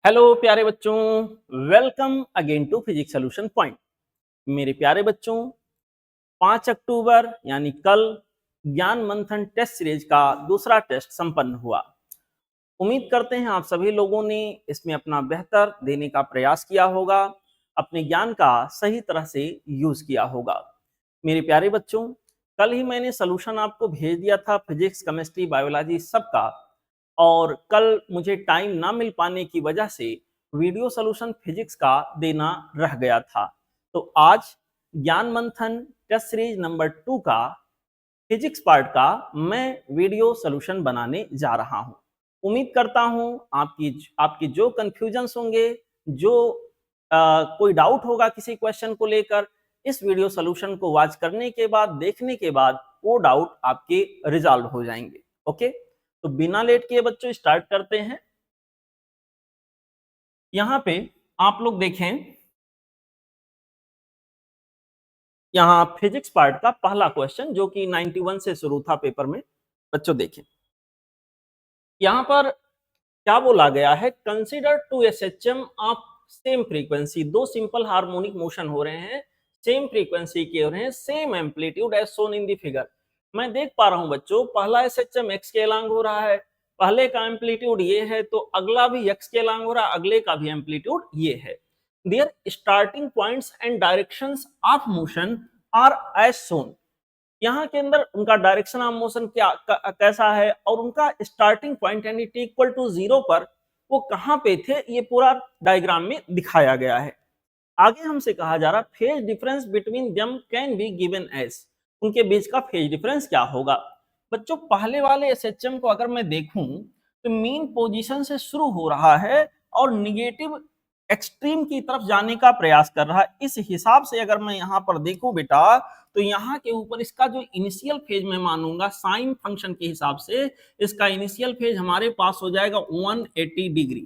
Hello प्यारे बच्चों, welcome again to physics solution point. मेरे प्यारे बच्चों, 5 अक्टूबर यानी कल ज्ञान मंथन टेस्ट सीरीज का दूसरा टेस्ट संपन्न हुआ। उम्मीद करते हैं आप सभी लोगों ने इसमें अपना बेहतर देने का प्रयास किया होगा, अपने ज्ञान का सही तरह से यूज किया होगा। मेरे प्यारे बच्चों, कल ही मैंने सॉल्यूशन आपको भेज दिया था फिजिक्स, केमिस्ट्री, बायोलॉजी सबका, और कल मुझे टाइम ना मिल पाने की वजह से वीडियो सॉल्यूशन फिजिक्स का देना रह गया था। तो आज ज्ञान मंथन टेस्ट सीरीज नंबर 2 का फिजिक्स पार्ट का मैं वीडियो सॉल्यूशन बनाने जा रहा हूं। उम्मीद करता हूं आपकी जो कंफ्यूजन्स होंगे, जो कोई डाउट होगा किसी क्वेश्चन को लेकर, इस वीडियो सॉल्यूशन को वॉच करने के बाद, देखने के बाद वो डाउट आपके रिजॉल्व हो जाएंगे। ओके, तो बिना लेट किए बच्चों स्टार्ट करते हैं। यहां पे आप लोग देखें, यहां फिजिक्स पार्ट का पहला क्वेश्चन जो कि 91 से शुरू था पेपर में। बच्चों देखें, यहां पर क्या बोला गया है, consider two SHM of same frequency. दो सिंपल हार्मोनिक मोशन हो रहे हैं, सेम फ्रीक्वेंसी के हो रहे हैं, same amplitude as shown in the figure. मैं देख पा रहा हूं बच्चों, पहला एसएचएम एक्स के अलॉन्ग हो रहा है, पहले का एम्पलीट्यूड ये है, तो अगला भी एक्स के अलॉन्ग हो रहा है, अगले का भी एम्पलीट्यूड ये है। There starting points and directions of motion are as shown. यहाँ के अंदर उनका डायरेक्शन ऑफ मोशन कैसा है, और उनका स्टार्टिंग पॉइंट यानी टी इक्वल टू 0 पर वो कहाँ पे थे, ये पूरा डायग्राम में दिखाया गया है। आगे हमसे कहा जा रहा, phase difference between them can be given as. उनके बीच का फेज डिफरेंस क्या होगा। बच्चों पहले वाले एसएचएम को अगर मैं देखूं तो मीन पोजीशन से शुरू हो रहा है और निगेटिव एक्सट्रीम की तरफ जाने का प्रयास कर रहा है। इस हिसाब से अगर मैं यहाँ पर देखूं बेटा, तो यहाँ के ऊपर इसका जो इनिशियल फेज मैं मानूंगा साइन फंक्शन के हिसाब से, इसका इनिशियल फेज हमारे पास हो जाएगा 180 डिग्री।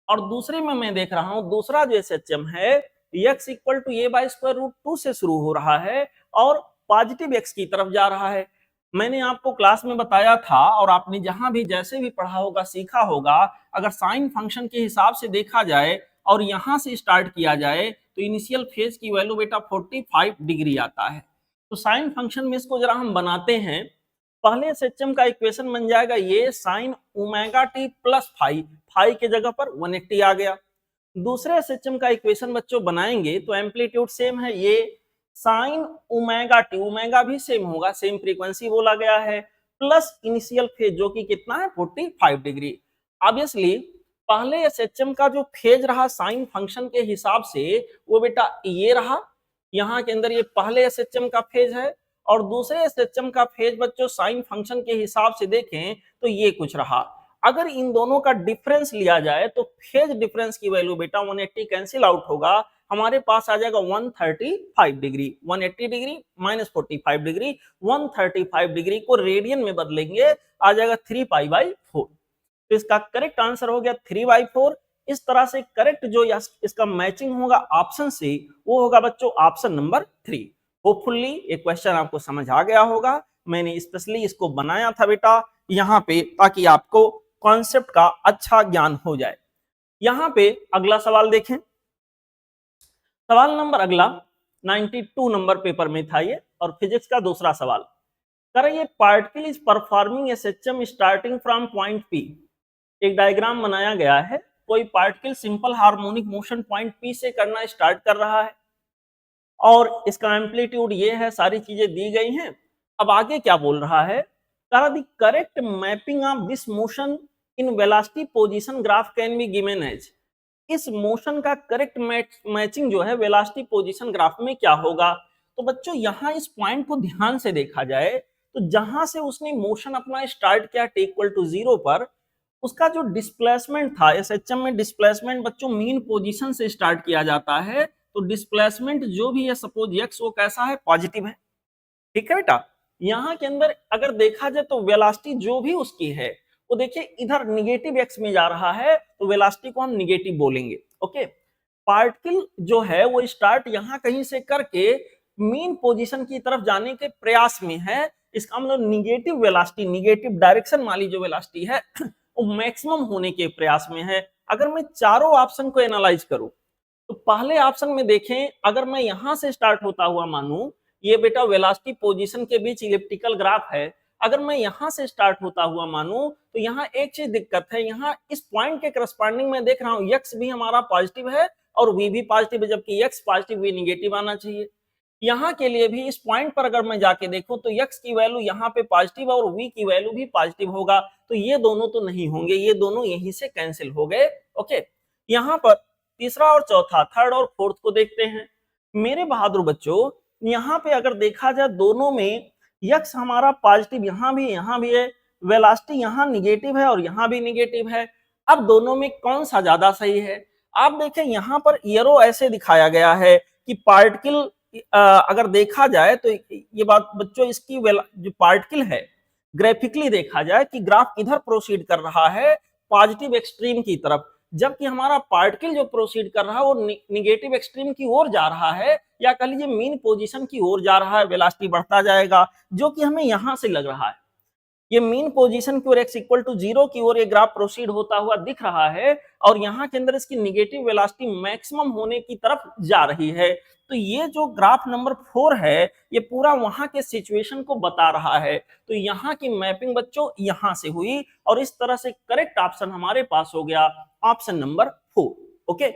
और दूसरे में मैं देख रहा हूं, दूसरा जो एसएचएम है x equal to a by square root 2 से शुरू हो रहा है और पॉजिटिव x की तरफ जा रहा है। मैंने आपको क्लास में बताया था, और आपने जहां भी जैसे भी पढ़ा होगा, सीखा होगा, अगर साइन फंक्शन के हिसाब से देखा जाए और यहां से स्टार्ट किया जाए तो इनिशियल फेज की वैल्यू बेटा 45 डिग्री आता है। तो साइन फंक्शन में इसको जरा हम बनाते हैं। पहले एसएचएम का इक्वेशन बन जाएगा ये sine omega T plus phi के जगह पर 180 आ गया। दूसरे एसएचएम का इक्वेशन बच्चों बनाएंगे तो एम्पलीट्यूड सेम है, ये साइन ओमेगा टी, ओमेगा भी सेम होगा, सेम फ्रीक्वेंसी बोला गया है, प्लस इनिशियल फेज जो कि कितना है 45 डिग्री। ऑब्वियसली पहले एसएचएम का जो फेज रहा साइन फंक्शन के हिसाब से वो बेटा ये रहा, यहाँ के अंदर ये पहले एसएचएम का फेज है, और दूसरे एसएचएम का फेज बच्चों साइन फंक्शन के हिसाब से देखें तो ये कुछ रहा। अगर इन दोनों का डिफरेंस लिया जाए तो फेज डिफरेंस की वैल्यू बेटा 180 कैंसिल आउट होगा, हमारे पास आ जाएगा 135 degree. 180 degree minus 45 degree, 135 degree को रेडियन में बदलेंगे आ जाएगा 3π/4। तो इसका करेक्ट आंसर हो गया 3/4। इस तरह से करेक्ट जो इसका मैचिंग होगा ऑप्शन से, वो होगा बच्चों ऑप्शन नंबर 3। होपफुली ये क्वेश्चन आपको समझ आ गया होगा। मैंने स्पेशली इसको बनाया था बेटा यहाँ पे, ताकि आपको कॉन्सेप्ट का अच्छा ज्ञान हो जाए। यहाँ पे अगला सवाल देखें, सवाल नंबर अगला 92 नंबर पेपर में था ये, और फिजिक्स का दूसरा सवाल करें, ये particle is performing SHM starting from point P. एक डायग्राम बनाया गया है, कोई particle simple harmonic motion point P से करना स्टार्ट कर रहा है और इसका एम्पलीट्यूड ये है, सारी चीजें दी गई हैं। अब आगे क्या बोल रहा है, the correct mapping of this motion in velocity position graph can be given as. इस मोशन का करेक्ट मैचिंग जो है वेलोसिटी पोजीशन ग्राफ में क्या होगा। तो बच्चों यहाँ इस पॉइंट को ध्यान से देखा जाए तो जहां से उसने मोशन अपना स्टार्ट किया टी इक्वल टू 0 पर, उसका जो डिस्प्लेसमेंट था, एसएचएम में डिस्प्लेसमेंट बच्चों मीन पोजीशन से स्टार्ट किया जाता है, तो डिस्प्लेसमेंट जो भी है सपोज एक्स, वो कैसा है, पॉजिटिव है। ठीक है बेटा, यहाँ के अंदर अगर देखा जाए तो वेलोसिटी जो भी उसकी है वो देखिए इधर निगेटिव एक्स में जा रहा है, तो वेलोसिटी को हम निगेटिव बोलेंगे। ओके, पार्टिकल जो है वो स्टार्ट यहाँ कहीं से करके मीन पोजीशन की तरफ जाने के प्रयास में है, इसका मतलब निगेटिव वेलोसिटी, निगेटिव डायरेक्शन वाली जो वेलोसिटी है वो मैक्सिमम होने के प्रयास में है। अगर मैं चारों ऑप्शन को एनालाइज करूं तो पहले ऑप्शन में देखें, अगर मैं यहां से स्टार्ट होता हुआ मानूं, ये बेटा वेलोसिटी पोजीशन के बीच इलिप्टिकल ग्राफ है, अगर मैं यहां से स्टार्ट होता हुआ मानूं तो यहाँ एक चीज दिक्कत है, यहाँ इस पॉइंट के करस्पॉन्डिंग में देख रहा हूं एक्स भी हमारा पॉजिटिव है और वी भी पॉजिटिव है, जबकि एक्स पॉजिटिव वी निगेटिव आना चाहिए। यहाँ के लिए भी इस पॉइंट पर अगर मैं जाके देखूं तो x की वैल्यू यहाँ पे पॉजिटिव और v की वैल्यू भी पॉजिटिव होगा, तो ये दोनों तो नहीं होंगे, ये दोनों यहीं से कैंसिल हो गए। ओके, यहाँ पर तीसरा और चौथा, थर्ड और फोर्थ को देखते हैं। मेरे बहादुर बच्चों, यहाँ पे अगर देखा जाए दोनों में x हमारा पॉजिटिव यहाँ भी है, वेलोसिटी यहाँ निगेटिव है और यहाँ भी निगेटिव है। अब दोनों में कौन सा ज्यादा सही है? आप देखें यहाँ पर एरो ऐसे दिखाया गया है कि पार्टिकल अगर देखा जाए तो ये बात बच्चों, इसकी जो पार्टिकल है ग्राफिकली देखा जाए कि ग्राफ इधर प्रोसीड कर रहा है पॉजिटिव एक्सट्रीम की तरफ, जबकि हमारा पार्टिकल जो प्रोसीड कर रहा है वो निगेटिव एक्सट्रीम की ओर जा रहा है, या कह लीजिए मीन पोजीशन की ओर जा रहा है, वेलोसिटी बढ़ता जाएगा, जो कि हमें यहां से लग रहा है। ये मीन पोजीशन की ओर x इक्वल टू 0 की ओर ये ग्राफ प्रोसीड होता हुआ दिख रहा है, और यहाँ के अंदर इसकी निगेटिव वेलोसिटी मैक्सिमम होने की तरफ जा रही है। तो ये जो ग्राफ नंबर 4 है, ये पूरा वहां के सिचुएशन को बता रहा है। तो यहाँ की मैपिंग बच्चों यहाँ से हुई, और इस तरह से करेक्ट ऑप्शन हमारे पास हो गया ऑप्शन नंबर 4। ओके,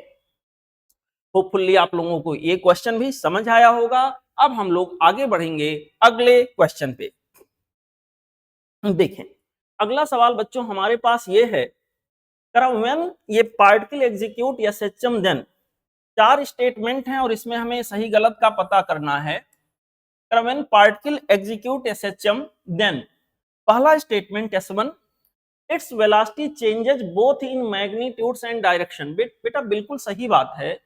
होपफुली आप लोगों को ये क्वेश्चन भी समझ आया होगा। अब हम लोग आगे बढ़ेंगे अगले क्वेश्चन पे। देखें, अगला सवाल बच्चों हमारे पास ये है, व्हेन ये पार्टिकल एग्जीक्यूट एसएचएम देन, चार स्टेटमेंट हैं और इसमें हमें सही गलत का पता करना है। When particle execute SHM then, पहला statement S1, its velocity changes both in magnitudes and direction. बेटा बिल्कुल सही बात है,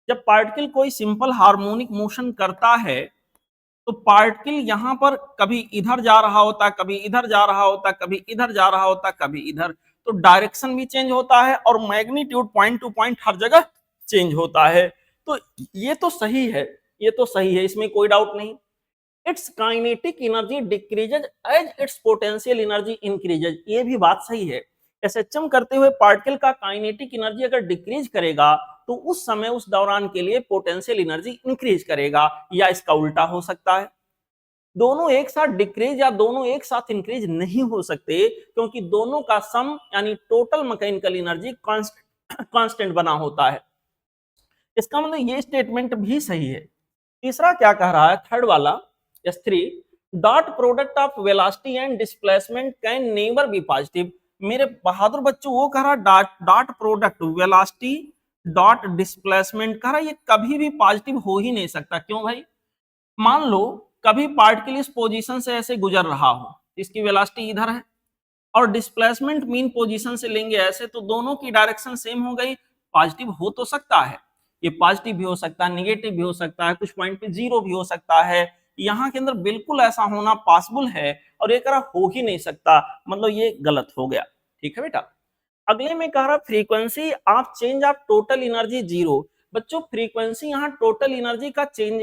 जब पार्टिकल कोई सिंपल हार्मोनिक मोशन करता है तो पार्टिकल यहाँ पर कभी इधर जा रहा होता, कभी इधर जा रहा होता, कभी इधर जा रहा होता, कभी इधर, तो डायरेक्शन भी चेंज होता है और मैग्नीट्यूड पॉइंट टू पॉइंट हर जगह चेंज होता है। तो ये तो सही है, ये तो सही है, इसमें कोई डाउट नहीं। Its kinetic energy decreases as its potential energy increases, ये भी बात सही है। एसएचएम करते हुए पार्टिकल का काइनेटिक एनर्जी अगर डिक्रीज करेगा तो उस समय उस दौरान के लिए पोटेंशियल एनर्जी इंक्रीज करेगा, या इसका उल्टा हो सकता है। दोनों एक साथ डिक्रीज या दोनों एक साथ इंक्रीज नहीं हो सकते, क्योंकि दोनों का सम यानी टोटल मैकेनिकल एनर्जी कांस्टेंट बना होता है। इसका मतलब ये स्टेटमेंट भी सही है। तीसरा क्या कह रहा है, थर्ड वाला S3, dot product of velocity and displacement can never be positive. मेरे बहादुर बच्चों, वो कह रहा dot product velocity dot displacement, कह रहा ये कभी भी पॉजिटिव हो ही नहीं सकता। क्यों भाई? मान लो कभी पार्टिकल इस पोजीशन से ऐसे गुजर रहा हो, इसकी वेलोसिटी इधर है, और डिस्प्लेसमेंट मीन पोजीशन से लेंगे ऐसे, तो दोनों की डायरेक्शन सेम हो गई, पॉजिटिव हो तो सकता है, ये पॉजिटिव भी हो सकता है, नेगेटिव भी हो सकता है, कुछ पॉइंट पे जीरो भी हो सकता है। यहाँ के अंदर बिल्कुल ऐसा होना पॉसिबल है, और एक हो ही नहीं सकता, मतलब ये गलत हो गया। ठीक है बेटा, अगले में कह रहा frequency of change of total energy zero. बच्चों फ्रीक्वेंसी यहाँ टोटल एनर्जी का चेंज,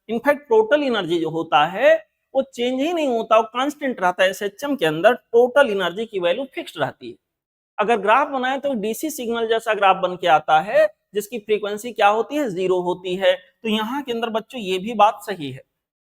इनफैक्ट टोटल एनर्जी जो होता है वो चेंज ही नहीं होता, वो कांस्टेंट रहता है। एसएचएम के अंदर टोटल एनर्जी की वैल्यू फिक्स्ड रहती है। अगर ग्राफ बनाए तो डीसी सिग्नल जैसा ग्राफ बन के आता है, जिसकी फ्रीक्वेंसी क्या होती है, जीरो होती है। तो यहाँ के अंदर बच्चों ये भी बात सही है।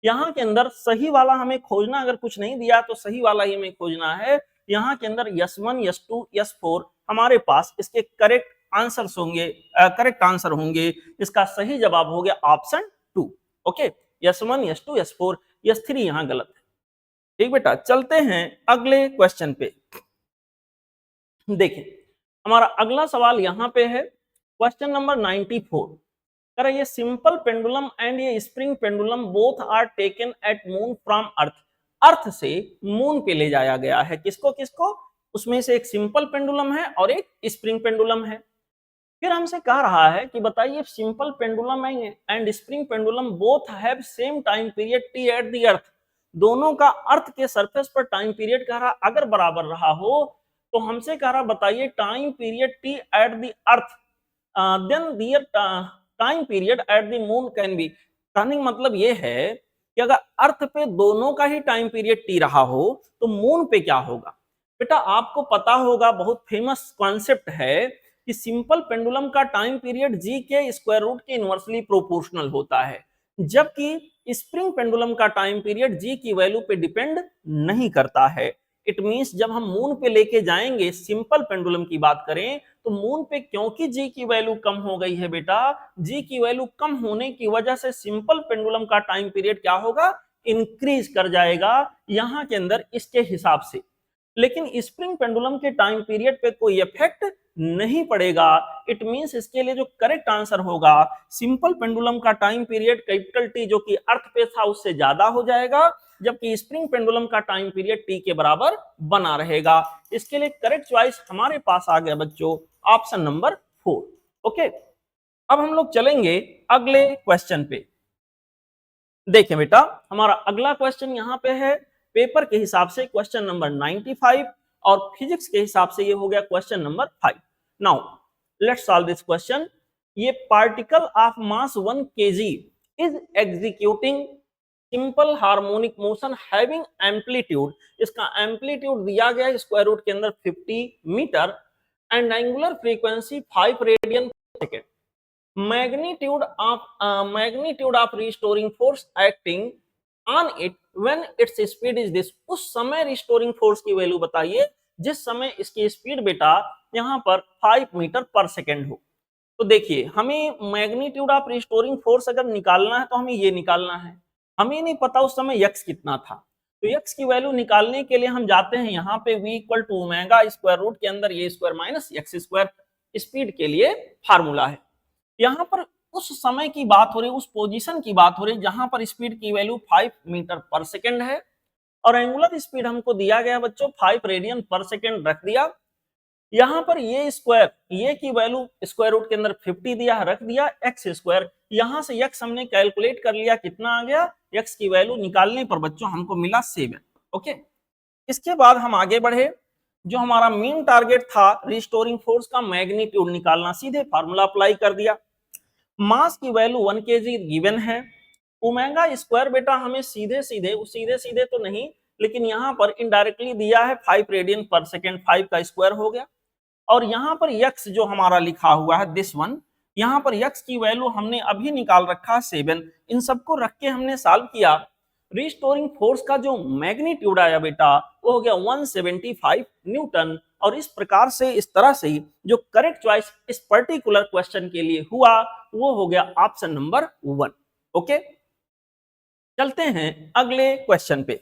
यहाँ के अंदर सही वाला हमें खोजना, अगर कुछ नहीं दिया तो सही वाला ही हमें खोजना है। यहाँ के अंदर S1, S2, S4 हमारे पास इसके करेक्ट आंसर्स होंगे, करेक्ट आंसर होंगे। इसका सही जवाब हो गया option 2। Okay, S1, S2, S4, S3 यहाँ गलत है। ठीक बेटा, चलते हैं अगले क्वेश्चन पे। देखें, हमारा अगला सवाल यहाँ पे है क्वेश्चन नंबर 94। कह ये सिंपल पेंडुलम एंड ये spring pendulum both are taken at moon from earth. Earth से मून पे ले जाया गया है, किसको किसको? उसमें से एक सिंपल पेंडुलम है और एक स्प्रिंग पेंडुलम है। फिर हमसे कह रहा है कि बताइए simple pendulum and spring pendulum both have same time period T at the अर्थ। दोनों का अर्थ के सरफेस पर टाइम पीरियड कह रहा अगर बराबर रहा हो, तो हमसे कह रहा बताइए time period T at the earth then their time period at the moon can be. कहने मतलब ये है कि अगर अर्थ पे दोनों का ही टाइम पीरियड टी रहा हो तो मून पे क्या होगा। बेटा आपको पता होगा, बहुत फेमस कॉन्सेप्ट है कि सिंपल पेंडुलम का टाइम पीरियड जी के स्क्वायर रूट के इनवर्सली प्रोपोर्शनल होता है, जबकि स्प्रिंग पेंडुलम का टाइम पीरियड जी की वैल्यू पे डिपेंड नहीं करता है। इट मींस जब हम मून पे लेके जाएंगे, सिंपल पेंडुलम की बात करें तो मून पे क्योंकि जी की वैल्यू कम हो गई है बेटा, जी की वैल्यू कम होने की वजह से सिंपल पेंडुलम का टाइम पीरियड क्या होगा, इंक्रीज कर जाएगा यहां के अंदर इसके हिसाब से। लेकिन स्प्रिंग पेंडुलम के टाइम पीरियड पे कोई इफेक्ट नहीं पड़ेगा। इट मींस इसके लिए जो करेक्ट आंसर होगा, सिंपल पेंडुलम का टाइम पीरियड कैपिटल टी जो कि अर्थ पे था उससे ज्यादा हो जाएगा, जबकि स्प्रिंग पेंडुलम का टाइम पीरियड टी के बराबर बना रहेगा। इसके लिए करेक्ट चॉइस हमारे पास आ गया बच्चों, ऑप्शन नंबर 4। ओके, अब हम लोग चलेंगे अगले क्वेश्चन पे। देखिए बेटा, हमारा अगला क्वेश्चन यहाँ पे है पेपर के हिसाब से क्वेश्चन नंबर 95 और फिजिक्स के हिसाब से ये हो गया question number 5। Now let's solve this question. ये particle of mass 1 kg is executing simple harmonic motion having amplitude, इसका एम्पलीट्यूड दिया गया है स्क्वायर रूट के अंदर 50 metre and angular frequency 5 radian per second. magnitude of restoring force acting on it when its speed is this, उस समय restoring force की value बताइए जिस समय इसकी स्पीड बेटा यहां पर 5 मीटर पर सेकेंड हो। तो देखिए, हमें मैग्नीट्यूड ऑफ रिस्टोरिंग फोर्स अगर निकालना है तो हमें ये निकालना है। हमें नहीं पता उस समय यक्स कितना था, तो यक्स की वैल्यू निकालने के लिए हम जाते हैं यहाँ पे v equal to omega square root के अंदर A square minus X square, speed के लिए फार्मूला है। यहाँ पर उस समय की बात हो रही, उस पोजीशन की बात हो रही जहां पर स्पीड की वैल्यू 5 मीटर पर सेकेंड है और एंगुलर स्पीड हमको दिया गया बच्चों 5 रेडियन पर सेकेंड रख दिया। यहाँ पर ये स्क्वायर, ये की वैल्यू स्क्वायर रूट के अंदर 50 दिया, रख दिया एक्स स्क्वायर। यहां से यक्स हमने कैलकुलेट कर लिया, कितना आ गया, यक्स की वैल्यू निकालने पर बच्चों हमको मिला 7। ओके, इसके बाद हम आगे बढ़े। जो हमारा मेन टारगेट था रिस्टोरिंग फोर्स का मैग्नीट्यूड निकालना, सीधे फार्मूला अप्लाई कर दिया। मास की वैल्यू 1 kg गिवन है। ओमेगा स्क्वायर बेटा हमें सीधे सीधे तो नहीं, लेकिन यहाँ पर इनडायरेक्टली दिया है 5 रेडियन पर सेकेंड, 5 का स्क्वायर हो गया। और यहाँ पर यक्स जो हमारा लिखा हुआ है दिस वन, यहाँ पर यक्स की वैल्यू हमने अभी निकाल रखा 7। इन सबको रख के हमने सॉल्व किया। रिस्टोरिंग फोर्स का जो मैग्नीट्यूड आया बेटा वो हो गया 175 न्यूटन। और इस प्रकार से, इस तरह से जो करेक्ट चॉइस इस पर्टिकुलर क्वेश्चन के लिए हुआ वो हो गया ऑप्शन नंबर 1। ओके, चलते हैं अगले क्वेश्चन पे।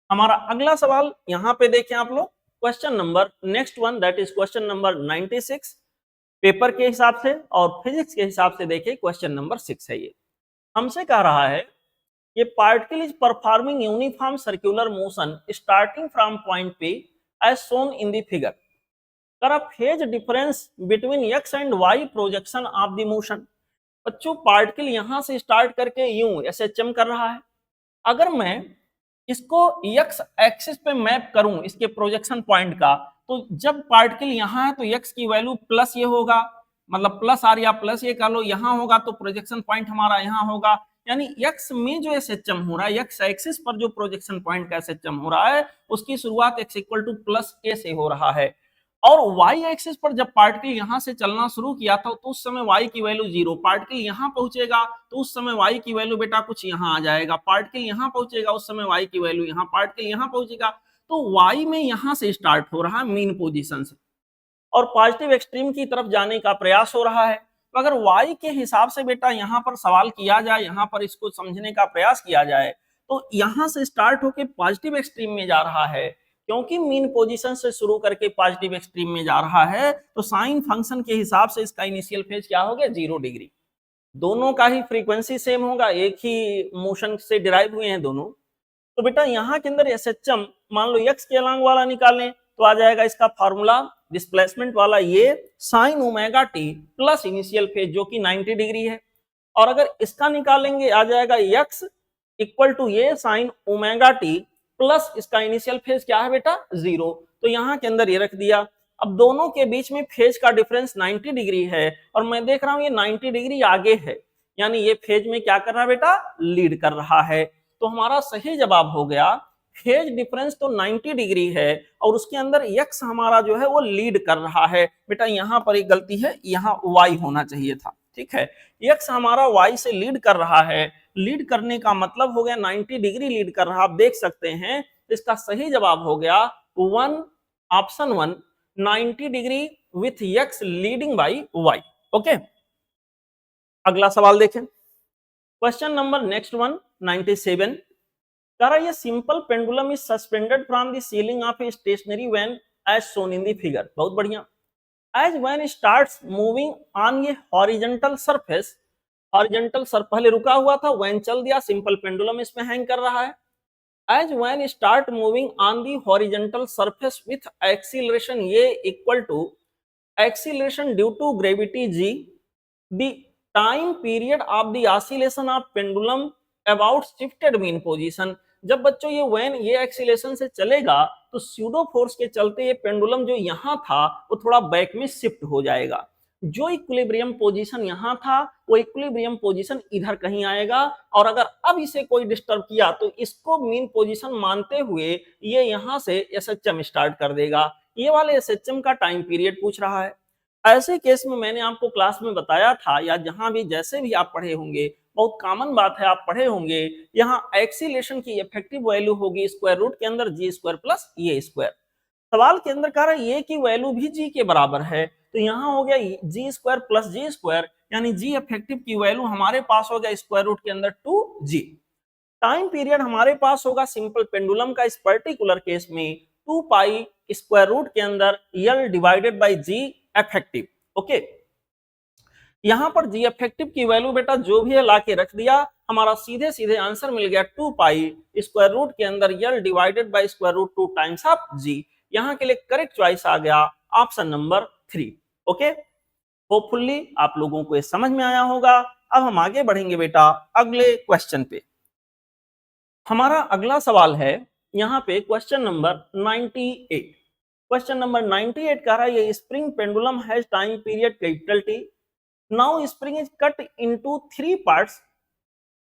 हमारा अगला सवाल यहां पे देखें आप लोग, question number next one that is question number 96 paper के हिसाब से, और फिजिक्स के हिसाब से देखिए क्वेश्चन नंबर 6 है। ये हमसे कह रहा है ये particle is performing uniform circular motion starting from point पे as shown in the figure, कर a phase difference between X and Y projection of the motion. बच्चों पार्टिकल यहां से स्टार्ट करके यूं एसएचएम कर रहा है। अगर मैं इसको एक्स एक्सिस पे मैप करूं इसके प्रोजेक्शन पॉइंट का, तो जब पार्टिकल यहां है तो एक्स की वैल्यू प्लस ये होगा, मतलब प्लस आर या प्लस ये कर लो, यहां होगा तो प्रोजेक्शन पॉइंट हमारा यहां होगा। यानी एक्स में जो एसएचएम हो रहा है, एक्स एक्सिस पर जो प्रोजेक्शन पॉइंट का एसएचएम हो रहा है उसकी शुरुआत एक्स इक्वल टू प्लस ए से हो रहा है। और वाई एक्सिस पर जब पार्टिकल यहां से चलना शुरू किया था तो उस समय वाई की वैल्यू 0, पार्टिकल यहां पहुंचेगा तो उस समय वाई की वैल्यू बेटा कुछ यहां आ जाएगा, पार्टिकल यहां पहुंचेगा उस समय वाई की वैल्यू यहां, पार्टिकल यहां पहुंचेगा। तो वाई में यहां से स्टार्ट हो रहा है मीन पोजीशन से और पॉजिटिव एक्सट्रीम की तरफ जाने का प्रयास हो रहा है। तो अगर वाई के हिसाब से बेटा यहाँ पर सवाल किया जाए, यहाँ पर इसको समझने का प्रयास किया जाए, तो यहाँ से स्टार्ट होके पॉजिटिव एक्सट्रीम में जा रहा है। क्योंकि मीन पोजीशन से शुरू करके पॉजिटिव एक्सट्रीम में जा रहा है तो साइन फंक्शन के हिसाब से इसका इनिशियल फेज क्या हो गया, 0 डिग्री। दोनों का ही फ्रीक्वेंसी सेम होगा, एक ही मोशन से डिराइव हुए हैं दोनों। तो बेटा यहाँ के अंदर एसएचएम मान लो एक्स के अलॉन्ग वाला निकालें तो आ जाएगा इसका फार्मूला डिस्प्लेसमेंट वाला, ये sine omega T plus initial phase जो कि 90 डिग्री है। और अगर इसका निकालेंगे आ जाएगा एक्स इक्वल टू ये साइन ओमेगा टी प्लस इसका इनिशियल फेज क्या है बेटा, 0। तो यहाँ के अंदर ये रख दिया। अब दोनों के बीच में फेज का डिफरेंस 90 डिग्री है और मैं देख रहा हूं ये 90 डिग्री आगे है, यानी ये फेज में क्या कर रहा है बेटा, लीड कर रहा है। तो हमारा सही जवाब हो गया फेज डिफरेंस तो 90 डिग्री है और उसके अंदर x हमारा जो है वो लीड कर रहा है। बेटा यहाँ पर एक गलती है, यहाँ y होना चाहिए था, ठीक है। x हमारा y से लीड कर रहा है, लीड करने का मतलब हो गया 90 डिग्री लीड कर रहा। आप देख सकते हैं इसका सही जवाब हो गया option 1, 90 degree with x leading by y। Okay, अगला सवाल देखें। क्वेश्चन नंबर नेक्स्ट वन 97 कह रहा है ये simple pendulum is suspended from the ceiling of a stationary van as shown in the figure. बहुत बढ़िया। As van starts moving on ये हॉरिजॉन्टल सरफेस, हॉरिजॉन्टल सर पहले रुका हुआ था, वैन चल दिया, सिंपल पेंडुलम इसमें हैंग कर रहा है। As van start moving on the horizontal surface with acceleration ये equal to acceleration due to gravity g, the time period of the oscillation of pendulum about shifted mean position। जब बच्चों ये van ये acceleration से चलेगा तो pseudo force के चलते ये पेंडुलम जो यहाँ था वो थोड़ा बैक में शिफ्ट हो जाएगा। जो इक्विलिब्रियम पोजीशन यहाँ था वो इक्विलिब्रियम पोजीशन इधर कहीं आएगा, और अगर अब इसे कोई डिस्टर्ब किया तो इसको मीन पोजीशन मानते हुए ये यहाँ से एसएचएम स्टार्ट कर देगा। ये वाले एसएचएम का टाइम पीरियड पूछ रहा है। ऐसे केस में मैंने आपको क्लास में बताया था या जहां भी जैसे भी आप पढ़े होंगे, बहुत कॉमन बात है आप पढ़े होंगे, यहाँ एक्सीलेशन की इफेक्टिव वैल्यू होगी स्क्वायर रूट के अंदर जी स्क्वायर प्लस ये स्क्वायर। सवाल के अंदर कह रहा है ये की वैल्यू भी जी के बराबर है, तो यहाँ हो गया जी स्क्वायर प्लस जी स्क्वायर, यानी जी इफेक्टिव की वैल्यू हमारे पास हो गया स्क्वायर रूट के अंदर 2g। टाइम पीरियड हमारे पास होगा सिंपल पेंडुलम का इस पर्टिकुलर केस में 2 पाई स्क्वायर रूट के अंदर L divided by g effective. Okay, यहां पर जी इफेक्टिव की वैल्यू बेटा जो भी है ला के रख दिया, हमारा सीधे सीधे आंसर मिल गया 2 पाई स्क्वायर रूट के अंदर L divided by square root 2 times of g. यहां के लिए करेक्ट चॉइस आ गया ऑप्शन नंबर 3। ओके, होपफुली आप लोगों को ये समझ में आया होगा। अब हम आगे बढ़ेंगे बेटा अगले क्वेश्चन पे। हमारा अगला सवाल है यहाँ पे क्वेश्चन नंबर 98। क्वेश्चन नंबर 98 कह रहा है ये spring pendulum has time period capital T. Now spring is cut into 3 parts,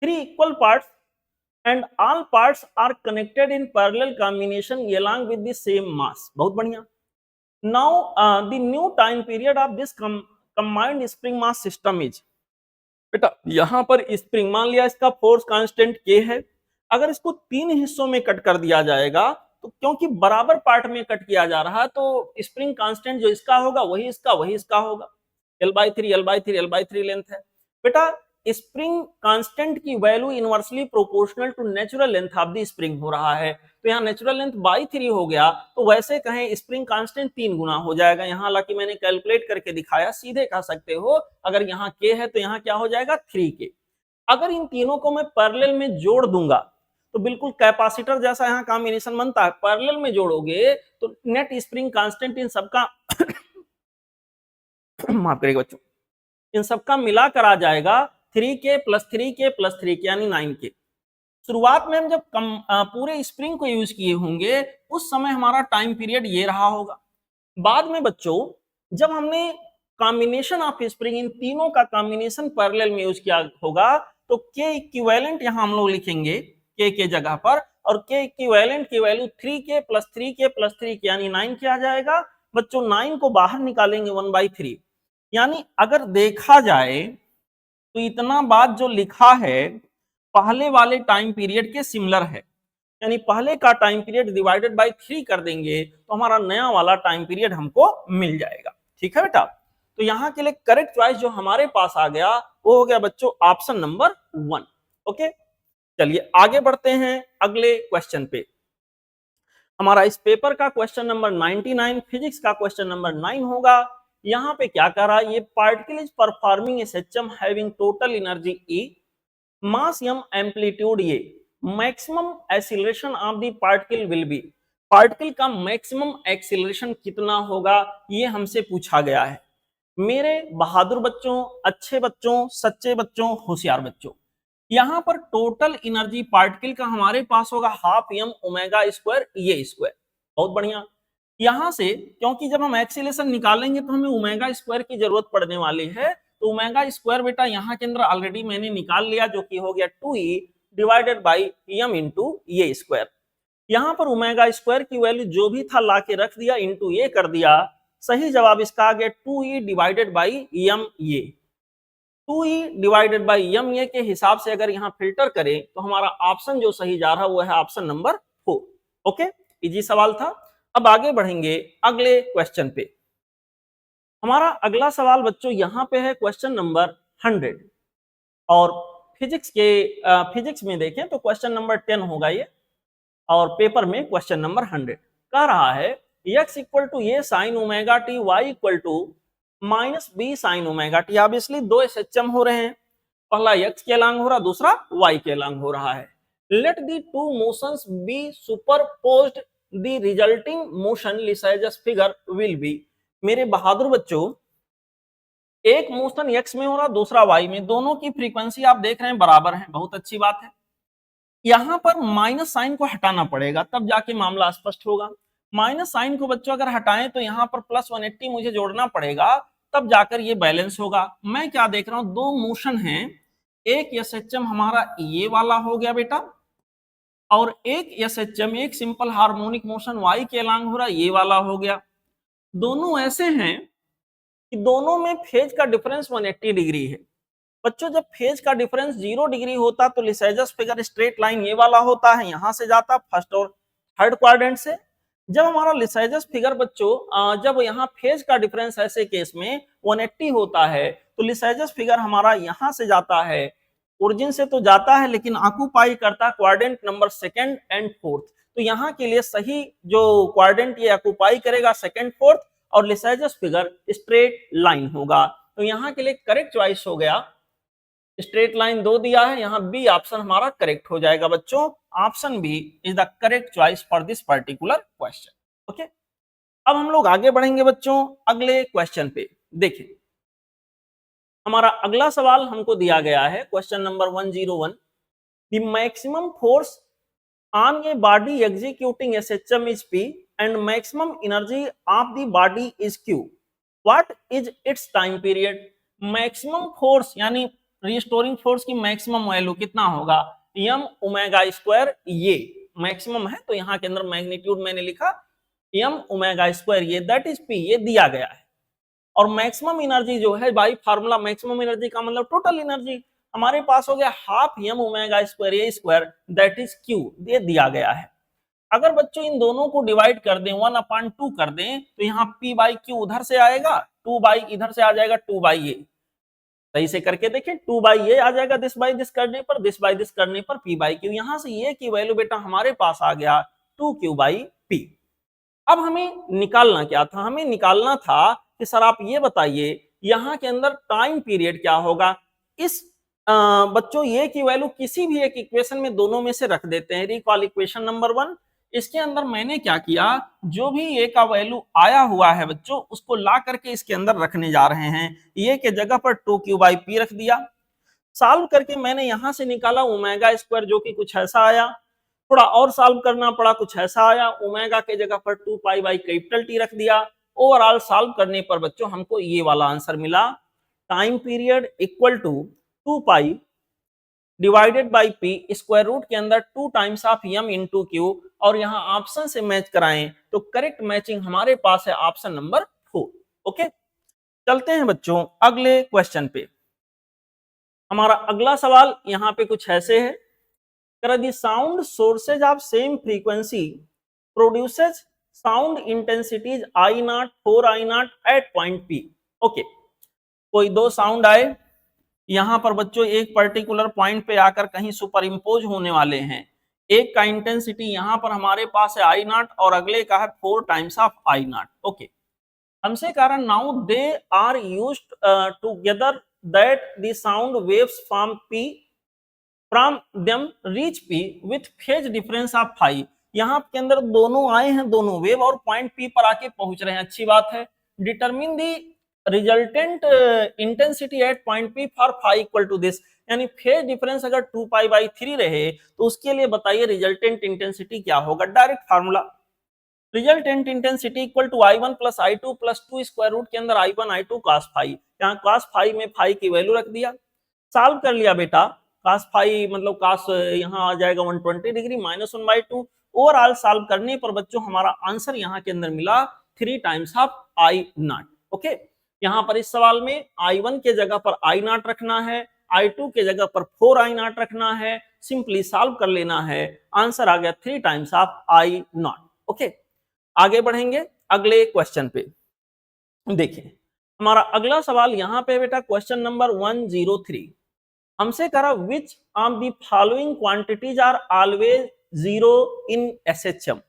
3 equal parts and all parts are connected in parallel combination along with the same mass। बहुत बढ़िया। Now the new time period of this combined spring mass system is. बेटा यहाँ पर spring मान लिया इसका force constant के है, अगर इसको 3 हिस्सों में कट कर दिया जाएगा तो क्योंकि बराबर पार्ट में कट किया जा रहा है तो स्प्रिंग कांस्टेंट जो इसका होगा वही इसका होगा, L/3 L/3 L/3 लेंथ है। बेटा स्प्रिंग कांस्टेंट की value inversely proportional to natural length of the spring हो रहा है, तो यहाँ नेचुरल लेंथ बाई 3 हो गया, तो वैसे कहें स्प्रिंग कांस्टेंट 3 गुना हो जाएगा। यहाँ हालांकि मैंने कैलकुलेट करके दिखाया, सीधे कह सकते हो अगर यहाँ के है तो यहाँ क्या हो जाएगा 3k। अगर इन तीनों को मैं पैरेलल में जोड़ दूंगा तो बिल्कुल कैपेसिटर जैसा यहाँ कॉम्बिनेशन बनता है। पैरेलल में जोड़ोगे तो नेट स्प्रिंग कांस्टेंट इन सबका माफ करिएगा बच्चों, इन सबका मिलाकर आ जाएगा 3k plus 3k plus 3k यानी 9k। शुरुआत में हम जब पूरे स्प्रिंग को यूज किए होंगे उस समय हमारा टाइम पीरियड ये रहा होगा। बाद में बच्चों जब हमने कॉम्बिनेशन ऑफ स्प्रिंग इन तीनों का कॉम्बिनेशन पैरेलल में यूज किया होगा तो के इक्विवेलेंट यहाँ हम लोग लिखेंगे के जगह पर, और के इक्विवेलेंट की value 3k plus 3k plus 3k यानी 9k आ जाएगा। बच्चों 9 को बाहर निकालेंगे 1/3, यानी अगर देखा जाए तो इतना बात जो लिखा है पहले वाले टाइम पीरियड के सिमिलर है, यानी पहले का टाइम पीरियड डिवाइडेड बाय 3 कर देंगे तो हमारा नया वाला टाइम पीरियड हमको मिल जाएगा। ठीक है बेटा, तो यहाँ के लिए करेक्ट चॉइस जो हमारे पास आ गया वो हो गया बच्चों ऑप्शन नंबर 1। ओके, चलिए आगे बढ़ते हैं अगले क्वेश्चन पे। हमारा इस पेपर का क्वेश्चन नंबर 99 फिजिक्स का क्वेश्चन नंबर 9 होगा। यहाँ पे क्या कह रहा है, ये particle is performing a system having total energy E, mass m, amplitude ये, maximum acceleration of the particle will be. Particle का मैक्सिमम एक्सीलरेशन कितना होगा ये हमसे पूछा गया है। मेरे बहादुर बच्चों, अच्छे बच्चों, सच्चे बच्चों, होशियार बच्चों, यहाँ पर टोटल एनर्जी पार्टिकल का हमारे पास होगा हाफ m ओमेगा स्क्वायर ये स्क्वायर। बहुत बढ़िया। यहाँ से क्योंकि जब हम एक्सीलरेशन निकालेंगे तो हमें ओमेगा स्क्वायर की जरूरत पड़ने वाली है, तो ओमेगा स्क्वायर बेटा यहाँ के अंदर ऑलरेडी मैंने निकाल लिया जो कि हो गया 2e divided by m into ये स्क्वायर। यहां पर ओमेगा स्क्वायर की वैल्यू जो भी था ला के रख दिया, इंटू ए कर दिया। सही जवाब इसका आ गया 2e divided by M A. 2e divided by M A के हिसाब से अगर यहाँ फिल्टर करें तो हमारा ऑप्शन जो सही जा रहा है वो है ऑप्शन नंबर 4। ओके, इजी सवाल था। अब आगे बढ़ेंगे अगले क्वेश्चन पे। हमारा अगला सवाल बच्चों यहाँ पे है क्वेश्चन नंबर 100, और फिजिक्स में देखें तो क्वेश्चन नंबर 10 होगा ये, और पेपर में क्वेश्चन नंबर 100 कह रहा है x equal to A sine omega T, Y equal to minus B sine omega T. Obviously दो SHM हो रहे हैं, पहला x के अलॉन्ग हो रहा, दूसरा y के अलॉन्ग हो रहा है। Let the two motions be superposed, the resulting motion Lissajous figure will be. मेरे बहादुर बच्चों, एक मोशन x में हो रहा, दूसरा y में, दोनों की फ्रीक्वेंसी आप देख रहे हैं बराबर है, बहुत अच्छी बात है। यहां पर माइनस साइन को हटाना पड़ेगा, तब जाके मामला स्पष्ट होगा। माइनस साइन को बच्चों अगर हटाएं तो यहाँ पर प्लस 180 मुझे जोड़ना पड़ेगा, तब जाकर ये बैलेंस होगा। मैं क्या देख रहा हूं, दो मोशन हैं, एक SHM हमारा ये वाला हो गया बेटा, और एक SHM, एक सिंपल हार्मोनिक मोशन y के अलॉन्ग हो रहा, ये वाला हो गया। दोनों ऐसे हैं कि दोनों में फेज का डिफरेंस 180 डिग्री है। बच्चों जब फेज का डिफरेंस 0 डिग्री होता तो लिसाइजस फिगर स्ट्रेट लाइन ये वाला होता है, यहां से जाता फर्स्ट और थर्ड क्वाड्रेंट से। जब हमारा लिसाइजस फिगर बच्चों जब यहाँ फेज का डिफरेंस ऐसे केस में 180 होता है तो लिसाइजस फिगर हमारा यहां से जाता है, ओरिजिन से तो जाता है लेकिन ऑक्यूपाई करता quadrant number second and fourth. तो यहाँ के लिए सही जो क्वाड्रेंट ये ऑक्यूपाई करेगा सेकंड फोर्थ, और लिसाइजस फिगर स्ट्रेट लाइन होगा। तो यहाँ के लिए करेक्ट चॉइस हो गया, स्ट्रेट लाइन 2 दिया है, यहाँ बी ऑप्शन हमारा करेक्ट हो जाएगा बच्चों। Option B is the correct choice for this particular question. Okay, अब हम लोग आगे बढ़ेंगे बच्चों अगले क्वेश्चन पे। देखिए हमारा अगला सवाल हमको दिया गया है question number 101, the maximum force on a body executing SHM is P and maximum energy of the body is Q. What is its time period? Maximum force यानी रिस्टोरिंग फोर्स की मैक्सिमम वैल्यू कितना होगा, m omega square, ये maximum है तो यहाँ के अंदर मैग्नीट्यूड मैंने लिखा m ओमेगा स्क्वायर, ये दैट इज p, ये दिया गया है। और मैक्सिमम एनर्जी जो है बाई फार्मूला, मैक्सिमम एनर्जी का मतलब टोटल एनर्जी हमारे पास हो गया half m omega square A square, that is q, ये दिया गया है। अगर बच्चों इन दोनों को डिवाइड कर दें 1/2 कर दें तो यहाँ p बाई क्यू उधर से आएगा, 2 बाई इधर से आ जाएगा 2 बाई ए। सही से करके देखें, 2 बाई ए आ जाएगा दिस बाई दिस करने पर, दिस बाई दिस करने पर p बाई क्यू। यहां से ये की वैल्यू बेटा हमारे पास आ गया 2q बाई p। अब हमें निकालना क्या था, हमें निकालना था कि सर आप ये बताइए यहाँ के अंदर टाइम पीरियड क्या होगा। इस बच्चों ये की वैल्यू किसी भी एक इक्वेशन में दोनों में से रख देते हैं। रिकॉल इक्वेशन नंबर 1, इसके अंदर मैंने क्या किया, जो भी ए का वैल्यू आया हुआ है बच्चों उसको ला करके इसके अंदर रखने जा रहे हैं। ए के जगह पर 2q बाई पी रख दिया। सॉल्व करके मैंने यहां से निकाला ओमेगा स्क्वायर, जो कि कुछ ऐसा आया। थोड़ा और सॉल्व करना पड़ा, कुछ ऐसा आया। ओमेगा के जगह पर 2 पाई बाई कैपिटल टी रख दिया। ओवरऑल सॉल्व करने पर बच्चों हमको ये वाला आंसर मिला, time period equal to 2 pi divided by P, square root के अंदर 2 times of m into Q, और यहाँ ऑप्शन से मैच कराएं तो करेक्ट मैचिंग हमारे पास है ऑप्शन नंबर 4। ओके, चलते हैं बच्चों अगले क्वेश्चन पे। हमारा अगला सवाल यहाँ पे कुछ ऐसे है, the sound sources of same frequency produces sound intensities I0 4I0 at point P। Okay, कोई दो साउंड आए, यहां पर बच्चों एक पर्टिकुलर पॉइंट पे आकर कहीं सुपर इम्पोज होने वाले हैं। एक का इंटेंसिटी यहां पर हमारे पास है I0 और अगले का है 4 टाइम्स ऑफ I0। ओके, हमसे कारण now they are used together that the sound waves from them reach P with phase difference of phi. यहाँ के अंदर दोनों आए हैं, दोनों वेव, और पॉइंट P पर आके पहुंच रहे हैं, अच्छी बात है। Determine the resultant intensity at point P for phi equal to this, यानी फेज डिफरेंस अगर 2 पाई बाई 3 रहे तो उसके लिए बताइए रिजल्टेंट इंटेंसिटी क्या होगा। Direct formula, resultant intensity equal to I1 plus I2 plus 2 square root के अंदर I1 I2 cos फाई। यहाँ cos फाई में फाई की वैल्यू रख दिया, सॉल्व कर लिया बेटा। cos फाई मतलब cos यहाँ आ जाएगा 120 डिग्री, -1/2 ओवरऑल सॉल्व करने पर बच्चों हमारा आंसर यहाँ के अंदर मिला 3 times of I not. Okay, यहाँ पर इस सवाल में I1 के जगह पर आई नॉट रखना है, I2 के जगह पर 4 आई नॉट रखना है, सिंपली सॉल्व कर लेना है, आंसर आ गया 3 times of I not. Okay, आगे बढ़ेंगे अगले क्वेश्चन पे। देखिए हमारा अगला सवाल यहाँ पे बेटा क्वेश्चन नंबर 103 हमसे करा which of the following quantities are always zero in SHM.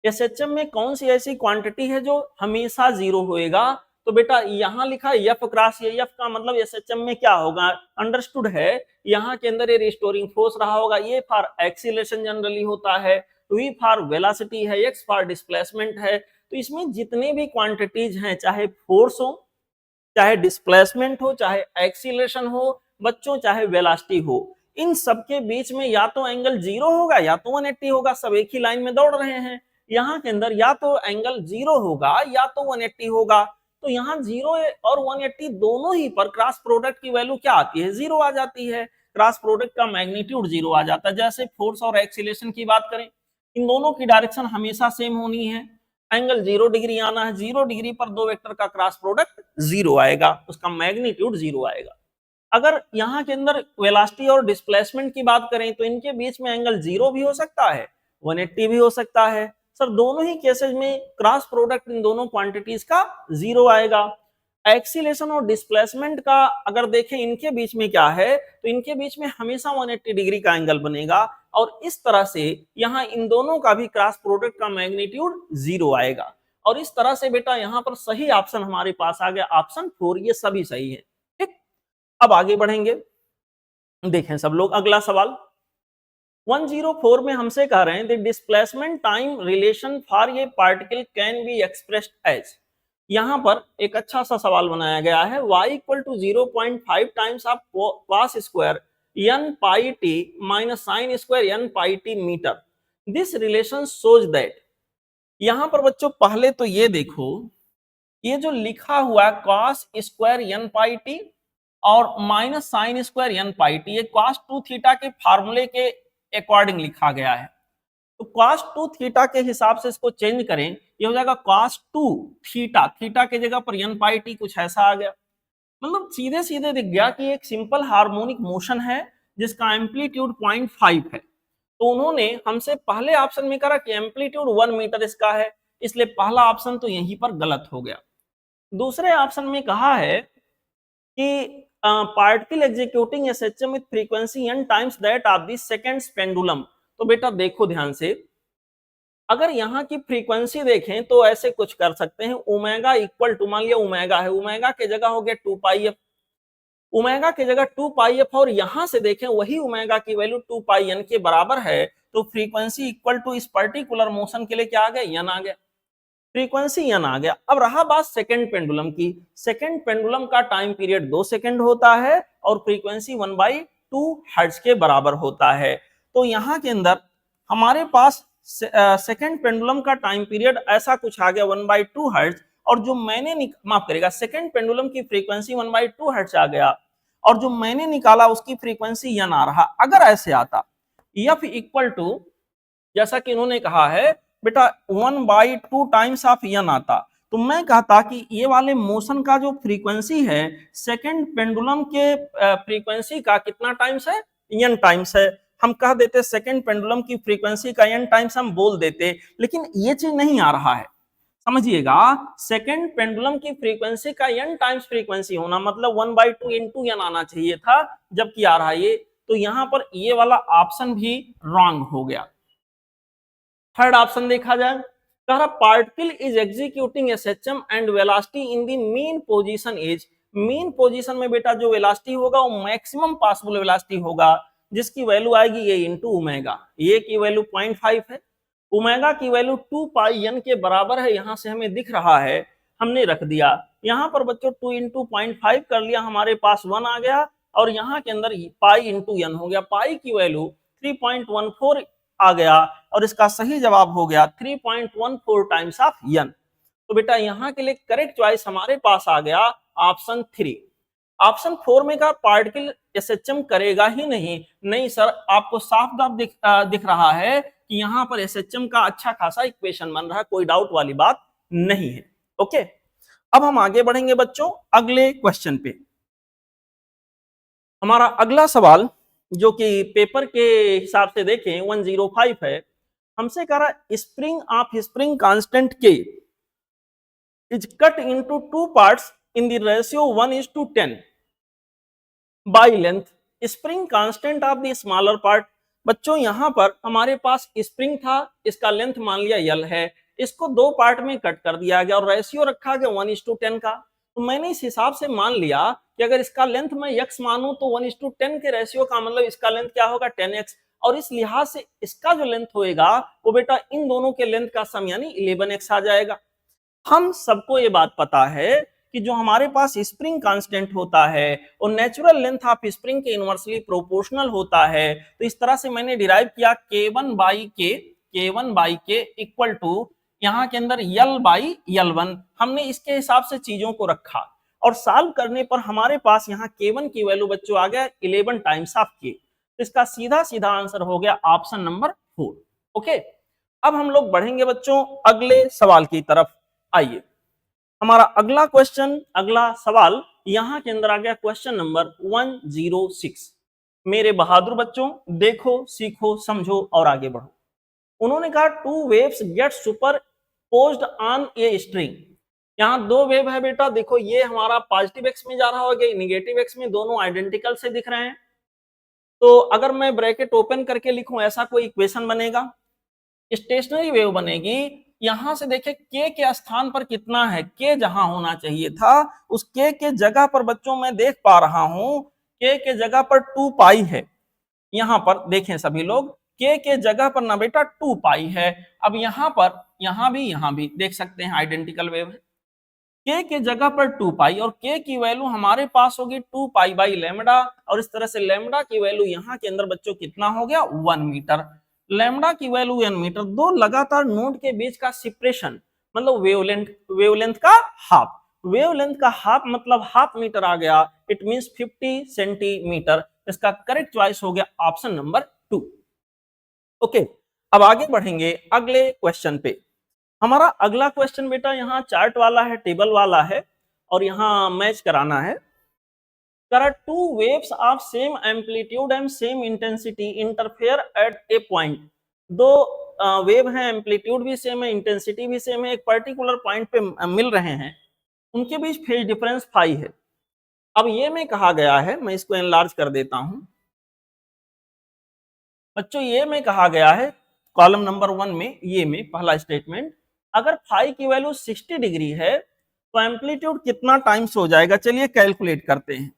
SHM में कौन सी ऐसी क्वांटिटी है जो हमेशा जीरो होएगा? तो बेटा यहाँ लिखा एफ क्रॉस ए, एफ का मतलब एसएचएम में क्या होगा, अंडरस्टूड है। यहाँ के अंदर ये रिस्टोरिंग फोर्स रहा होगा, ये फॉर एक्सीलरेशन जनरली होता है, वी फॉर वेलोसिटी है, एक्स फॉर डिस्प्लेसमेंट है। तो इसमें जितने भी क्वांटिटीज हैं, चाहे फोर्स हो, चाहे डिस्प्लेसमेंट हो, चाहे एक्सीलरेशन हो बच्चों, चाहे वेलोसिटी हो, इन सबके बीच में या तो एंगल जीरो होगा या तो 180 होगा। सब एक ही लाइन में दौड़ रहे हैं, यहाँ के अंदर या तो एंगल जीरो होगा या तो 180 होगा। तो यहाँ जीरो और 180 दोनों ही पर क्रॉस प्रोडक्ट की वैल्यू क्या आती है, जीरो आ जाती है। क्रॉस प्रोडक्ट का मैग्नीट्यूड जीरो आ जाता है। जैसे फोर्स और एक्सीलरेशन की बात करें, इन दोनों की डायरेक्शन हमेशा सेम होनी है, एंगल 0 डिग्री आना है, 0 डिग्री पर दो वेक्टर का क्रॉस प्रोडक्ट जीरो आएगा, उसका मैग्नीट्यूड जीरो आएगा। अगर यहाँ के अंदर वेलोसिटी और डिस्प्लेसमेंट की बात करें तो इनके बीच में एंगल जीरो भी हो सकता है, 180 भी हो सकता है। सर दोनों ही केसेस में क्रॉस प्रोडक्ट इन दोनों क्वांटिटीज का जीरो आएगा। एक्सीलरेशन और डिस्प्लेसमेंट का अगर देखें इनके बीच में क्या है, तो इनके बीच में हमेशा 180 डिग्री का एंगल बनेगा, और इस तरह से यहाँ इन दोनों का भी क्रॉस प्रोडक्ट का मैग्नीट्यूड जीरो आएगा। और इस तरह से बेटा यहाँ पर सही ऑप्शन हमारे पास आ गया ऑप्शन 4, ये सभी सही है। ठीक, अब आगे बढ़ेंगे, देखें सब लोग अगला सवाल 104 में हमसे कह रहे हैं the displacement time relation for ये particle can be expressed as. यहाँ पर एक अच्छा सा सवाल बनाया गया है, y equal to 0.5 times of cos square n pi T minus sine square n pi T metre. This relation shows that. यहाँ पर बच्चों पहले तो ये देखो, ये जो लिखा हुआ है cos square n pi T और minus sine square n pi T, ये cos 2 थीटा के फार्मूले के अकॉर्डिंग लिखा गया है। तो cos 2 थीटा के हिसाब से इसको चेंज करें, ये हो जाएगा cos 2 थीटा, थीटा के जगह पर n पाई टी कुछ ऐसा आ गया। मतलब सीधे सीधे दिख गया कि एक सिंपल हार्मोनिक मोशन है जिसका एम्पलीट्यूड 0.5 है। तो उन्होंने हमसे पहले ऑप्शन में करा कि एम्पलीट्यूड 1 मीटर इसका है, इसलिए पहला ऑप्शन तो यहीं पर गलत हो गया। दूसरे ऑप्शन में कहा है कि particle executing SHM with frequency n times that of the seconds pendulum. तो बेटा देखो ध्यान से, अगर यहाँ की फ्रीक्वेंसी देखें तो ऐसे कुछ कर सकते हैं, ओमेगा इक्वल टू, मान लिया ओमेगा है, ओमेगा के जगह हो गया 2 पाई एफ, ओमेगा के जगह 2 पाई एफ, और यहां से देखें वही ओमेगा की वैल्यू 2 पाई एन के बराबर है। तो फ्रीक्वेंसी इक्वल टू इस पर्टिकुलर मोशन के लिए क्या आ गया, एन आ गया, फ्रीक्वेंसी एन आ गया। अब रहा बात सेकंड पेंडुलम की, सेकंड पेंडुलम का टाइम पीरियड 2 सेकंड होता है और फ्रीक्वेंसी 1/2 हर्ट्ज के बराबर होता है। तो यहाँ के अंदर हमारे पास सेकंड पेंडुलम का टाइम पीरियड ऐसा कुछ आ गया 1/2 हर्ट्ज, और जो मैंने माफ करेगा, सेकंड पेंडुलम की फ्रीक्वेंसी 1/2 हर्ट्ज आ गया, और जो मैंने निकाला उसकी फ्रीक्वेंसी एन आ रहा। अगर ऐसे आता एफ इक्वल टू, जैसा कि इन्होंने कहा है बेटा 1/2 टाइम्स ऑफ एन आता, तो मैं कहता कि ये वाले मोशन का जो फ्रीक्वेंसी है सेकंड पेंडुलम के फ्रीक्वेंसी का कितना टाइम्स है, एन टाइम्स है। हम कह देते सेकंड पेंडुलम की फ्रीक्वेंसी का एन टाइम्स हम बोल देते, लेकिन ये चीज नहीं आ रहा है, समझिएगा। सेकंड पेंडुलम की फ्रीक्वेंसी का n टाइम्स फ्रीक्वेंसी होना मतलब 1/2 इंटू n आना चाहिए था, जबकि आ रहा है ये। तो यहां पर ये वाला ऑप्शन भी रॉन्ग हो गया। थर्ड ऑप्शन देखा जाए, कह रहा particle is executing SHM and velocity in the mean position is. Mean position में बेटा जो वेलोसिटी होगा वो मैक्सिमम पॉसिबल वेलोसिटी होगा, जिसकी वैल्यू आएगी ये इंटू ओमेगा। ये की वैल्यू 0.5 है, ओमेगा की वैल्यू 2 पाई एन के बराबर है, यहां से हमें दिख रहा है, हमने रख दिया। यहाँ पर बच्चों 2 इंटू 0.5 कर लिया, हमारे पास 1 आ गया, और यहाँ के अंदर पाई इंटू एन हो गया, पाई की वैल्यू 3.14 आ गया, और इसका सही जवाब हो गया 3.14 टाइम्स ऑफ एन। तो बेटा यहाँ के लिए करेक्ट चॉइस हमारे पास आ गया ऑप्शन 3। ऑप्शन 4 में का पार्टिकल एसएचएम करेगा ही नहीं, नहीं सर, आपको साफ साफ दिख रहा है कि यहाँ पर SHM का अच्छा खासा इक्वेशन बन रहा है, कोई डाउट वाली बात नहीं है। ओके, अब हम आगे बढ़ेंगे बच्चों अगले क्वेश्चन पे। हमारा अगला सवाल जो कि पेपर के हिसाब से देखें 105 है, हमसे कह रहा स्प्रिंग ऑफ स्प्रिंग कांस्टेंट के is cut into two parts in the ratio 1:10 by length spring constant of the smaller part। बच्चों यहां पर हमारे पास स्प्रिंग था, इसका लेंथ मान लिया यल है, इसको दो पार्ट में कट कर दिया गया और रेशियो रखा गया 1:10 का। तो मैंने इस हिसाब से मान लिया कि अगर इसका लेंथ मैं x मानूं तो 1:10 के रेशियो का मतलब इसका लेंथ क्या होगा 10x, और इस लिहाज से इसका जो लेंथ होएगा वो बेटा इन दोनों के लेंथ का सम यानी 11x आ जाएगा। हम सबको ये बात पता है कि जो हमारे पास स्प्रिंग कांस्टेंट होता है और नेचुरल लेंथ ऑफ स्प्रिंग के इनवर्सली प्रोपोर्शनल होता है। तो इस तरह से मैंने डिराइव किया K1/K इक्वल टू यहाँ के अंदर L/L1। हमने इसके हिसाब से चीजों को रखा और सॉल्व करने पर हमारे पास यहाँ K1 की वैल्यू बच्चों आ गया 11 टाइम्स ऑफ K। तो इसका सीधा सीधा आंसर हो गया ऑप्शन नंबर 4। ओके, अब हम लोग बढ़ेंगे बच्चों अगले सवाल की तरफ। आइए, हमारा अगला क्वेश्चन, अगला सवाल यहां के अंदर आ गया क्वेश्चन नंबर 106। मेरे बहादुर बच्चों देखो, सीखो, समझो और आगे बढ़ो। उन्होंने कहा two waves get superposed on a string. यहां दो वेव है बेटा, देखो ये हमारा पॉजिटिव एक्स में जा रहा होगा, निगेटिव एक्स में, दोनों आइडेंटिकल से दिख रहे हैं। तो अगर मैं ब्रैकेट ओपन करके लिखूं ऐसा कोई इक्वेशन बनेगा, स्टेशनरी वेव बनेगी। यहां से देखें के के स्थान पर कितना है, के जहां होना चाहिए था उस के जगह पर बच्चों मैं देख पा रहा हूं के जगह पर 2 पाई है। यहां पर देखें सभी लोग, के जगह पर ना बेटा 2 पाई है। अब यहां पर यहां भी देख सकते हैं आइडेंटिकल वेव है। के जगह पर 2 पाई और के की वैल्यू हमारे पास होगी 2 पाई बाई लेमडा, और इस तरह से लेमडा की वैल्यू यहाँ के अंदर बच्चों कितना हो गया 1 मीटर। लेमडा की वैल्यू 1 मीटर, दो लगातार नोड के बीच का सेपरेशन मतलब वेवलेंथ का हाफ, वेवलेंथ का हाफ मतलब हाफ मीटर आ गया, इट मींस 50 सेंटीमीटर। इसका करेक्ट चॉइस हो गया ऑप्शन नंबर 2। ओके, अब आगे बढ़ेंगे अगले क्वेश्चन पे। हमारा अगला क्वेश्चन बेटा यहाँ चार्ट वाला है, टेबल वाला है और यहाँ मैच कराना है। Two waves of same amplitude and same intensity interfere at a point. दो वेव हैं, एम्पलीट्यूड भी सेम है, इंटेंसिटी भी सेम है, एक पर्टिकुलर पॉइंट पे मिल रहे हैं, उनके बीच फेज डिफरेंस फाई है। अब ये में कहा गया है, मैं इसको एनलार्ज कर देता हूं बच्चों, ये में कहा गया है कॉलम नंबर 1 में, ये में पहला स्टेटमेंट, अगर फाई की वैल्यू 60 डिग्री है तो एम्पलीट्यूड कितना टाइम्स हो जाएगा। चलिए कैलकुलेट करते हैं।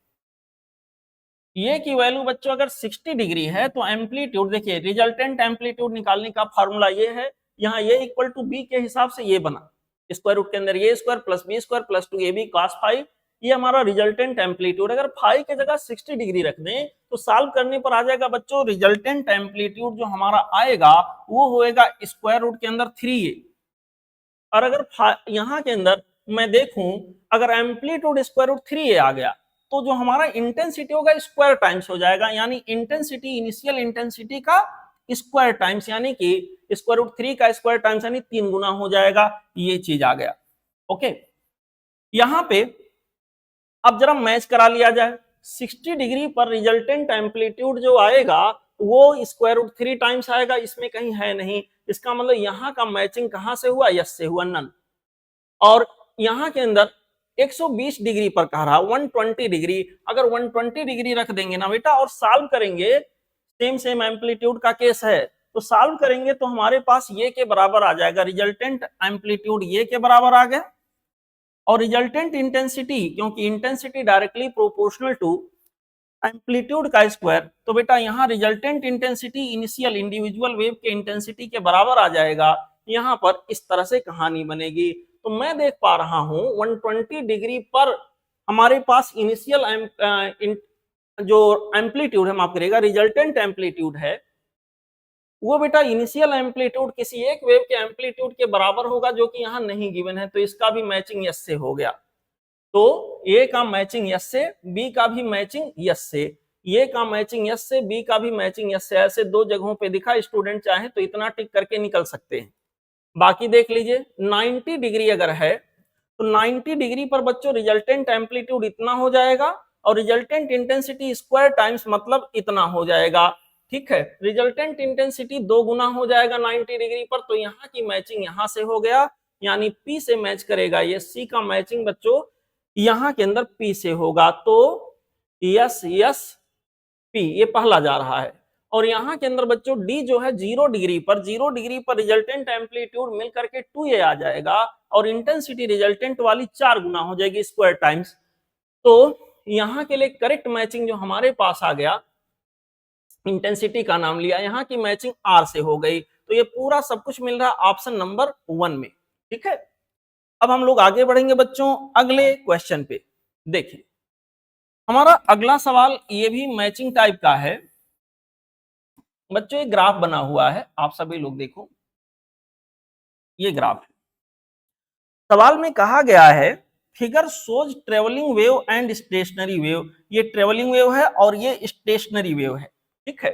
ये की वैल्यू बच्चों अगर 60 डिग्री है तो एम्पलीट्यूड देखिए, रिजल्टेंट एम्पलीट्यूड निकालने का फार्मूला ये है, यहाँ ये इक्वल टू बी के हिसाब से ये बना, स्क्वायर रूट के अंदर A square plus B square plus 2ab cos phi, ये हमारा रिजल्टेंट एम्पलीट्यूड। अगर फाई की जगह 60 डिग्री रख दें तो सॉल्व करने पर आ जाएगा बच्चों रिजल्टेंट एम्पलीट्यूड जो हमारा आएगा वो होएगा स्क्वायर रूट के अंदर 3a। और अगर यहाँ के अंदर मैं देखूं अगर एम्पलीट्यूड स्क्वायर रूट 3a आ गया तो जो हमारा इंटेंसिटी होगा स्क्वायर टाइम्स हो जाएगा, यानी इंटेंसिटी इनिशियल इंटेंसिटी का स्क्वायर टाइम्स, यानी कि स्क्वायर रूट 3 का स्क्वायर टाइम्स यानी 3 गुना हो जाएगा। ये चीज आ गया। ओके, यहां पे अब जरा मैच करा लिया जाए। 60 डिग्री पर रिजल्टेंट एम्पलीट्यूड जो आएगा वो स्क्वायर रूट 3 टाइम्स आएगा, इसमें कहीं है नहीं। इसका मतलब यहाँ का मैचिंग कहां से हुआ, यस से हुआ, नन। और यहाँ के अंदर 120 डिग्री पर कह रहा 120 डिग्री, अगर 120 डिग्री रख देंगे ना बेटा और सॉल्व करेंगे, सेम एम्पलीट्यूड का केस है, तो सॉल्व करेंगे तो हमारे पास ये के बराबर आ जाएगा, रिजल्टेंट एम्पलीट्यूड ये के बराबर आ गया और रिजल्टेंट इंटेंसिटी, क्योंकि intensity directly proportional to amplitude का स्क्वायर, तो बेटा यहाँ resultant intensity initial individual wave के इंटेंसिटी के बराबर आ जाएगा। यहाँ पर इस तरह से कहानी बनेगी। तो मैं देख पा रहा हूं 120 डिग्री पर हमारे पास इनिशियल जो एम्पलीट्यूड है, माफ करिएगा, रिजल्टेंट एम्पलीट्यूड है, वो बेटा इनिशियल एम्पलीट्यूड किसी एक वेव के एम्पलीट्यूड के बराबर होगा जो कि यहाँ नहीं गिवन है, तो इसका भी मैचिंग यस से हो गया। तो ए का मैचिंग यस से, बी का भी मैचिंग यस से, ए का मैचिंग एस से, बी का भी मैचिंग एस से, ऐसे दो जगहों पे दिखा, स्टूडेंट चाहे तो इतना टिक करके निकल सकते हैं। बाकी देख लीजिए 90 डिग्री अगर है तो 90 डिग्री पर बच्चों रिजल्टेंट एम्पलीट्यूड इतना हो जाएगा और रिजल्टेंट इंटेंसिटी स्क्वायर टाइम्स मतलब इतना हो जाएगा। ठीक है, रिजल्टेंट इंटेंसिटी 2 गुना हो जाएगा 90 डिग्री पर, तो यहाँ की मैचिंग यहाँ से हो गया, यानी P से मैच करेगा ये। C का मैचिंग बच्चों यहाँ के अंदर P से होगा, तो यस यस P ये पहला जा रहा है। और यहाँ के अंदर बच्चों D जो है 0 डिग्री पर रिजल्टेंट एम्पलीट्यूड मिल करके 2a आ जाएगा और इंटेंसिटी रिजल्टेंट वाली 4 गुना हो जाएगी स्क्वायर टाइम्स। तो यहाँ के लिए करेक्ट मैचिंग जो हमारे पास आ गया, इंटेंसिटी का नाम लिया, यहाँ की मैचिंग R से हो गई। तो ये पूरा सब कुछ मिल रहा है ऑप्शन नंबर 1 में। ठीक है, अब हम लोग आगे बढ़ेंगे बच्चों अगले क्वेश्चन पे। देखिए हमारा अगला सवाल ये भी मैचिंग टाइप का है बच्चों। एक ग्राफ बना हुआ है, आप सभी लोग देखो, ये ग्राफ है। सवाल में कहा गया है figure shows travelling wave and stationary wave. ये ट्रेवलिंग वेव है और ये स्टेशनरी वेव है। ठीक है,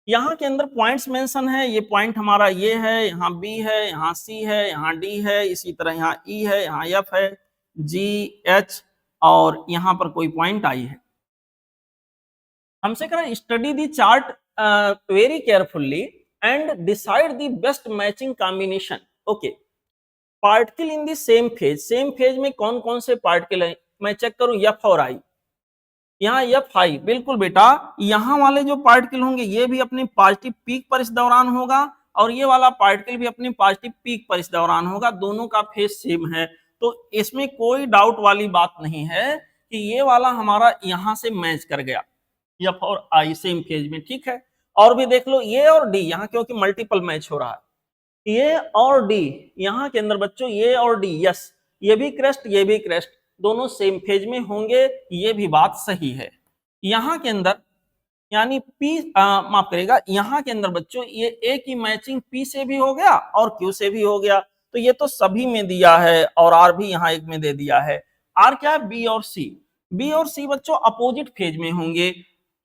यहाँ के अंदर पॉइंट्स मेंशन है, ये पॉइंट हमारा ये है, यहाँ बी है, यहाँ सी है, यहाँ डी है, इसी तरह यहाँ ई है, यहाँ एफ है, जी एच और यहाँ पर कोई पॉइंट आई है। हमसे कह रहा है study the chart very carefully and decide the best matching combination. Okay, particle in the same phase में कौन कौन से पार्टिकल है, मैं चेक करूं एफ और आई। यहाँ एफ आई, बिल्कुल बेटा, यहाँ वाले जो पार्टिकल होंगे ये भी अपने पॉजिटिव पीक पर इस दौरान होगा और ये वाला पार्टिकल भी अपने पॉजिटिव पीक पर इस दौरान होगा, दोनों का फेज सेम है। तो इसमें कोई डाउट वाली बात नहीं है कि ये वाला हमारा यहाँ से मैच कर गया, एफ और आई सेम फेज में। ठीक है, और भी देख लो ये और डी, यहाँ क्योंकि मल्टीपल मैच हो रहा है, ये और डी यहाँ के अंदर बच्चों, ये और डी, यस, ये भी क्रेस्ट ये भी क्रेस्ट, दोनों सेम फेज में होंगे, ये भी बात सही है। यहाँ के अंदर यानी P माफ करेगा, यहाँ के अंदर बच्चों ये ए की मैचिंग P से भी हो गया और Q से भी हो गया, तो ये तो सभी में दिया है और R भी यहाँ एक में दे दिया है। R क्या है, B और C। B और C बच्चों अपोजिट फेज में होंगे।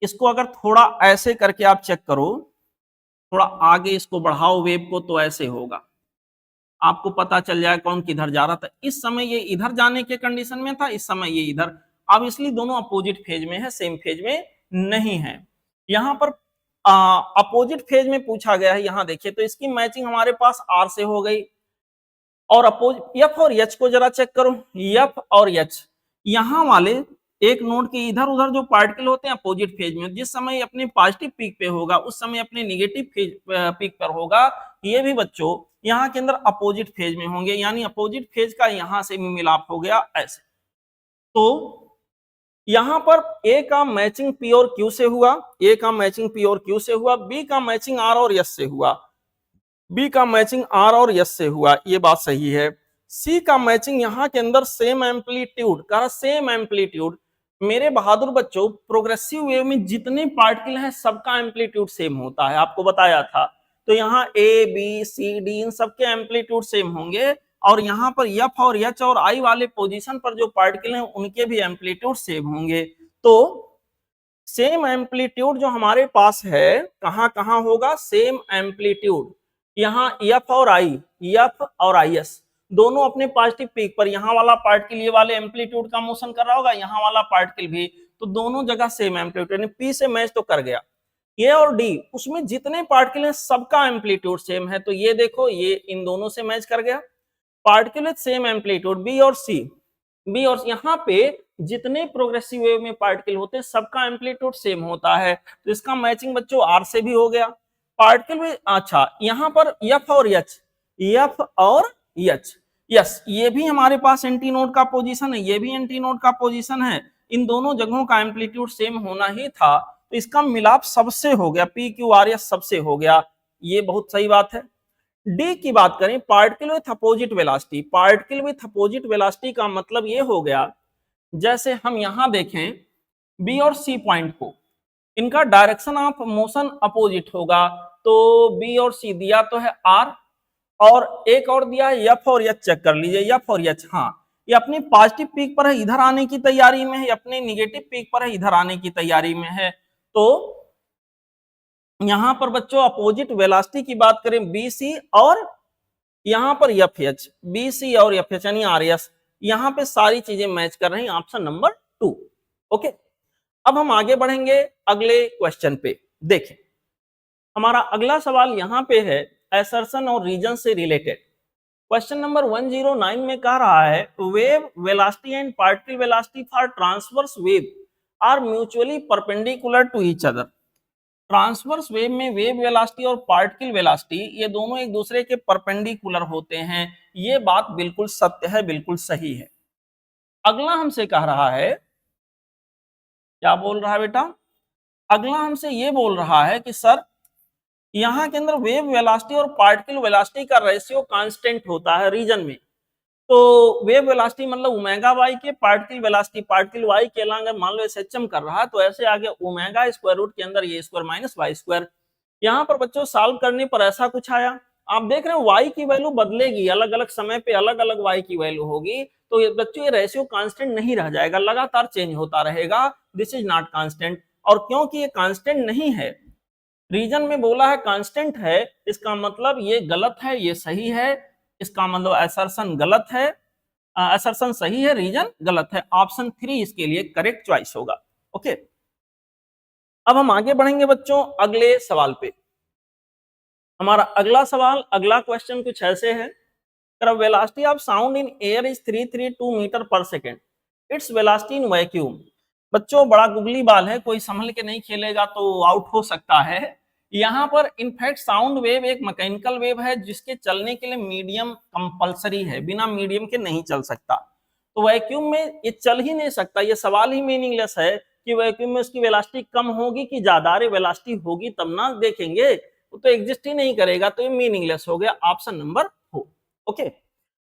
इसको अगर थोड़ा ऐसे करके आप चेक करो, थोड़ा आगे इसको बढ़ाओ वेव को, तो ऐसे होगा, आपको पता चल जाए कौन किधर जा रहा था। इस समय ये इधर जाने के कंडीशन में था, इस समय ये इधर, अब इसलिए दोनों अपोजिट फेज में है, सेम फेज में नहीं है। यहाँ पर अपोजिट फेज में पूछा गया है, यहाँ देखिए तो इसकी मैचिंग हमारे पास आर से हो गई। और अपोजिट एफ और एच को जरा चेक करो, एफ और एच, यहाँ वाले एक नोड के इधर उधर जो पार्टिकल होते हैं अपोजिट फेज में, जिस समय अपने पॉजिटिव पीक पे होगा उस समय अपने निगेटिव पीक पर होगा, ये भी बच्चों यहाँ के अंदर अपोजिट फेज में होंगे, यानी अपोजिट फेज का यहाँ से भी मिलाप हो गया ऐसे। तो यहाँ पर ए का मैचिंग पी और क्यू से हुआ, ए का मैचिंग पी और क्यू से हुआ, बी का मैचिंग आर और एस से हुआ, बी का मैचिंग आर और एस से हुआ, ये बात सही है। सी का मैचिंग यहाँ के अंदर सेम एम्पलीट्यूड का, सेम एम्पलीट्यूड, मेरे बहादुर बच्चों प्रोग्रेसिव वेव में जितने पार्टिकल हैं सबका एम्पलीट्यूड सेम होता है, आपको बताया था। तो यहाँ ए बी सी डी इन सबके एम्पलीट्यूड सेम होंगे और यहाँ पर एफ और एच और आई वाले पोजीशन पर जो पार्टिकल हैं उनके भी एम्पलीट्यूड सेम होंगे। तो सेम एम्पलीट्यूड जो हमारे पास है कहाँ कहाँ होगा, सेम एम्पलीट्यूड यहाँ एफ और आई एस दोनों अपने पॉजिटिव पीक पर, यहाँ वाला पार्टिकल ये वाले एम्पलीट्यूड का मोशन कर रहा होगा, यहाँ वाला पार्टिकल भी, तो दोनों जगह सेम एम्पलीट्यूड, यानी पी से मैच तो कर गया। ए और डी उसमें जितने पार्टिकल हैं सबका एम्पलीट्यूड सेम है, तो ये देखो ये इन दोनों से मैच कर गया। Particle with same amplitude B और सी, बी और यहाँ पे जितने प्रोग्रेसिव वेव में पार्टिकल होते हैं सबका एम्पलीट्यूड सेम होता है, तो इसका मैचिंग बच्चों आर से भी हो गया। पार्टिकल में अच्छा यहाँ पर एफ और एच, एफ और एच, यस ये भी हमारे पास एंटी नोड का पोजीशन है, ये भी एंटी नोड का पोजीशन है, इन दोनों जगहों का एम्पलीट्यूड सेम होना ही था, तो इसका मिलाप सबसे हो गया, पी क्यू आर एस सबसे हो गया, ये बहुत सही बात है। डी की बात करें, particle with opposite velocity, particle with opposite velocity का मतलब ये हो गया, जैसे हम यहां देखें बी और सी पॉइंट को, इनका डायरेक्शन ऑफ मोशन अपोजिट होगा, तो बी और सी दिया तो है आर और एक और दिया है एफ और एच, चेक कर लीजिए एफ और एच, हाँ ये अपनी पॉजिटिव पीक पर है, इधर आने की तैयारी में है, अपने निगेटिव पीक पर है, इधर आने की तैयारी में है। तो यहां पर बच्चों अपोजिट वेलोसिटी की बात करें BC और यहां पर FH, BC और FH यानी RS, यहां पे सारी चीजें मैच कर रही हैं, ऑप्शन नंबर 2। ओके, अब हम आगे बढ़ेंगे अगले क्वेश्चन पे। देखें हमारा अगला सवाल यहां पे है असर्शन और रीजन से रिलेटेड। क्वेश्चन नंबर 109 में कह रहा है wave velocity and particle velocity for transverse wave are mutually perpendicular to each other. Transverse wave में वेव वेलोसिटी और पार्टिकल वेलोसिटी ये दोनों एक दूसरे के परपेंडिकुलर होते हैं। ये बात बिल्कुल सत्य है, बिल्कुल सही है। अगला हमसे कह रहा है, क्या बोल रहा है बेटा, अगला हमसे ये बोल रहा है कि सर यहाँ के अंदर वेव वेलोसिटी और पार्टिकल वेलोसिटी का रेशियो कांस्टेंट होता है रीजन में। तो वेव वेलोसिटी मतलब ओमेगा वाई के, पार्टिकल वेलोसिटी पार्टिकल वाई के अलग मान लो एसएचएम कर रहा है, तो ऐसे आगे ओमेगा स्क्वायर रूट के अंदर A square minus Y square. यहाँ पर बच्चों सॉल्व करने पर ऐसा कुछ आया, आप देख रहे हो वाई की वैल्यू बदलेगी, अलग अलग समय पे अलग अलग वाई की वैल्यू होगी। तो ये बच्चों ये रेशियो कांस्टेंट नहीं रह जाएगा, लगातार चेंज होता रहेगा। This is not constant. और क्योंकि ये कांस्टेंट नहीं है, रीजन में बोला है कांस्टेंट है, इसका मतलब ये गलत है, ये सही है। इसका मतलब असर्शन गलत है, असर्शन सही है, रीजन गलत है। ऑप्शन 3 इसके लिए करेक्ट चॉइस होगा। ओके, अब हम आगे बढ़ेंगे बच्चों अगले सवाल पे। हमारा अगला सवाल, अगला क्वेश्चन कुछ ऐसे है, velocity of sound in air is 332 metre per second, its velocity in vacuum. बच्चों बड़ा गुगली बाल है, कोई संभल के नहीं खेलेगा तो आउट हो सकता है। यहाँ पर इनफैक्ट साउंड वेव एक मैकेनिकल वेव है जिसके चलने के लिए मीडियम कंपलसरी है, बिना मीडियम के नहीं चल सकता। तो वैक्यूम में ये चल ही नहीं सकता, ये सवाल ही मीनिंगलेस है कि वैक्यूम में उसकी वेलोसिटी कम होगी कि ज्यादा। अरे वेलोसिटी होगी तब ना देखेंगे, वो तो एग्जिस्ट ही नहीं करेगा, तो ये मीनिंगलेस हो गया, ऑप्शन नंबर 4। ओके,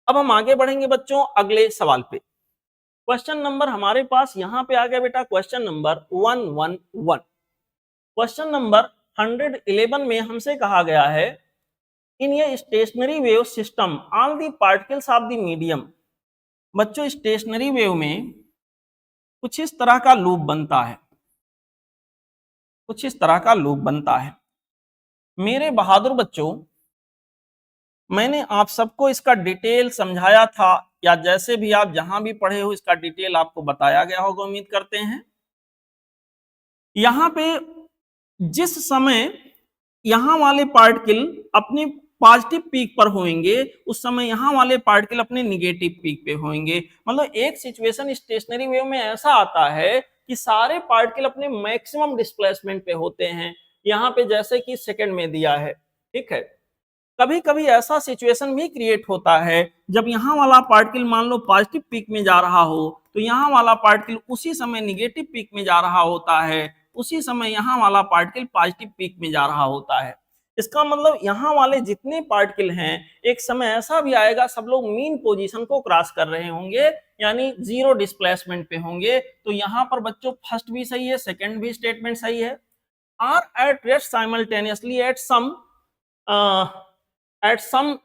अब हम आगे बढ़ेंगे बच्चों अगले सवाल पे। क्वेश्चन नंबर हमारे पास यहां पे आ गया बेटा, क्वेश्चन नंबर 111। क्वेश्चन नंबर 111 में हमसे कहा गया है इन ये stationary wave system all the particles of the medium. बच्चों स्टेशनरी वेव में कुछ इस तरह का लूप बनता है, कुछ इस तरह का लूप बनता है। मेरे बहादुर बच्चों, मैंने आप सबको इसका डिटेल समझाया था, या जैसे भी आप जहां भी पढ़े हो इसका डिटेल आपको बताया गया होगा, उम्मीद करते हैं। यहां पे जिस समय यहां वाले पार्टिकल अपने पॉजिटिव पीक पर होंगे, उस समय यहां वाले पार्टिकल अपने निगेटिव पीक पे होंगे। मतलब एक सिचुएशन स्टेशनरी वेव में ऐसा आता है कि सारे पार्टिकल अपने मैक्सिमम डिस्प्लेसमेंट पे होते हैं, यहाँ पे जैसे कि सेकंड में दिया है, ठीक है। कभी कभी ऐसा सिचुएशन भी क्रिएट होता है जब यहाँ वाला पार्टिकल मान लो पॉजिटिव पीक में जा रहा हो, तो यहाँ वाला पार्टिकल उसी समय निगेटिव पीक में जा रहा होता है, उसी समय यहाँ वाला पार्टिकल पॉजिटिव पीक में जा रहा होता है। इसका मतलब यहाँ वाले जितने पार्टिकल हैं, एक समय ऐसा भी आएगा सब लोग मीन पोजीशन को क्रॉस कर रहे होंगे, यानी जीरो डिस्प्लेसमेंट पे होंगे। तो यहाँ पर बच्चों फर्स्ट भी सही है, सेकंड भी स्टेटमेंट सही है। Are at rest simultaneously at some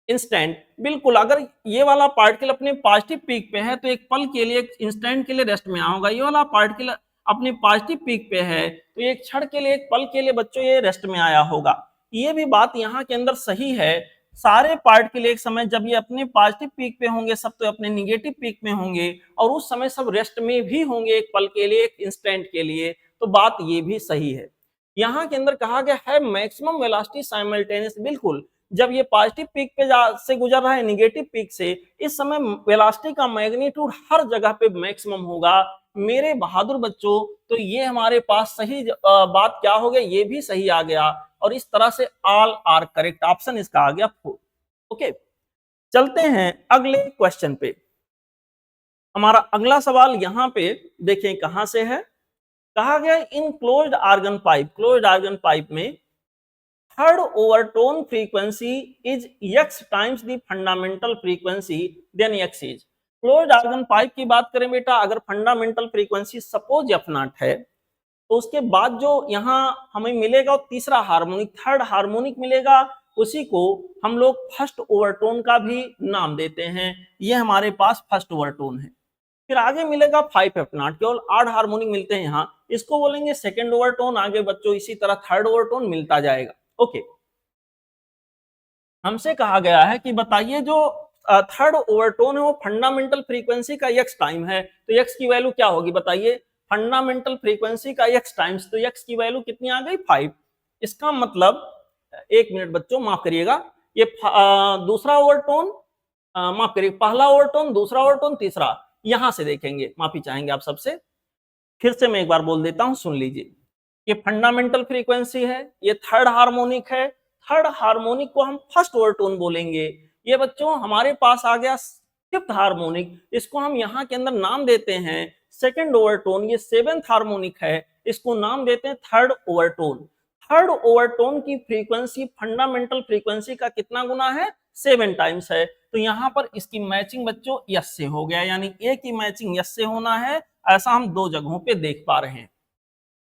instant. बिल्कुल, अगर ये वाला पार्टिकल अपने पॉजिटिव पीक पे है तो एक पल के लिए, एक इंस्टेंट के लिए रेस्ट में होगा। ये वाला पार्टिकल अपने पॉजिटिव पीक पे है तो एक क्षण के लिए, एक पल के लिए बच्चों ये रेस्ट में आया होगा। ये भी बात यहाँ के अंदर सही है। सारे पार्टिकल एक समय जब ये अपने पॉजिटिव पीक पे होंगे, सब तो अपने निगेटिव पीक में होंगे, और उस समय सब रेस्ट में भी होंगे एक पल के लिए, एक इंस्टेंट के लिए। तो बात ये भी सही है। यहाँ के अंदर कहा गया है मैक्सिमम वेलोसिटी साइमल्टेनियस। बिल्कुल, जब ये पॉजिटिव पीक पे से गुजर रहा है निगेटिव पीक से, इस समय वेलोसिटी का मैग्नीट्यूड हर जगह पे मैक्सिमम होगा। मेरे बहादुर बच्चों, तो ये हमारे पास सही बात क्या हो गया, ये भी सही आ गया, और इस तरह से ऑल आर करेक्ट, ऑप्शन इसका आ गया 4। ओके, चलते हैं अगले क्वेश्चन पे। हमारा अगला सवाल यहाँ पे देखें कहां से है। कहा गया in closed organ pipe, closed organ pipe में third overtone frequency is x times the fundamental frequency, then x is. Closed organ pipe की बात करें बेटा, अगर फंडामेंटल फ्रीक्वेंसी सपोज f0 है, तो उसके बाद जो यहाँ हमें मिलेगा वो तीसरा हार्मोनिक, थर्ड हार्मोनिक मिलेगा, उसी को हम लोग फर्स्ट ओवरटोन का भी नाम देते हैं। ये हमारे पास फर्स्ट ओवरटोन है। फिर आगे मिलेगा 5/5 नॉट, केवल 8 हार्मोनिक मिलते हैं यहाँ, इसको बोलेंगे सेकंड ओवरटोन। आगे बच्चों इसी तरह थर्ड ओवरटोन मिलता जाएगा। ओके, हमसे कहा गया है कि बताइए जो थर्ड ओवरटोन है वो फंडामेंटल फ्रीक्वेंसी का x टाइम है, तो x की वैल्यू क्या होगी बताइए। फंडामेंटल फ्रीक्वेंसी का x टाइम्स, तो x की वैल्यू कितनी आ गई 5। इसका मतलब, एक मिनट बच्चों माफ करिएगा, ये दूसरा ओवरटोन, माफ करिए, पहला ओवरटोन, दूसरा ओवरटोन, तीसरा, यहां से देखेंगे, माफी चाहेंगे आप सबसे। फिर से मैं एक बार बोल देता हूं, सुन लीजिए। ये फंडामेंटल फ्रीक्वेंसी है, ये थर्ड हार्मोनिक है, थर्ड हार्मोनिक को हम फर्स्ट ओवरटोन बोलेंगे। ये बच्चों हमारे पास आ गया फिफ्थ हार्मोनिक, इसको हम यहाँ के अंदर नाम देते हैं सेकंड ओवरटोन। ये सेवेंथ हार्मोनिक है, इसको नाम देते हैं थर्ड ओवरटोन। थर्ड ओवरटोन की फ्रीक्वेंसी फंडामेंटल फ्रीक्वेंसी का कितना गुना है, 7 टाइम्स है। तो यहाँ पर इसकी मैचिंग बच्चों यस से हो गया, यानी ए की मैचिंग यस से होना है, ऐसा हम दो जगहों पे देख पा रहे हैं।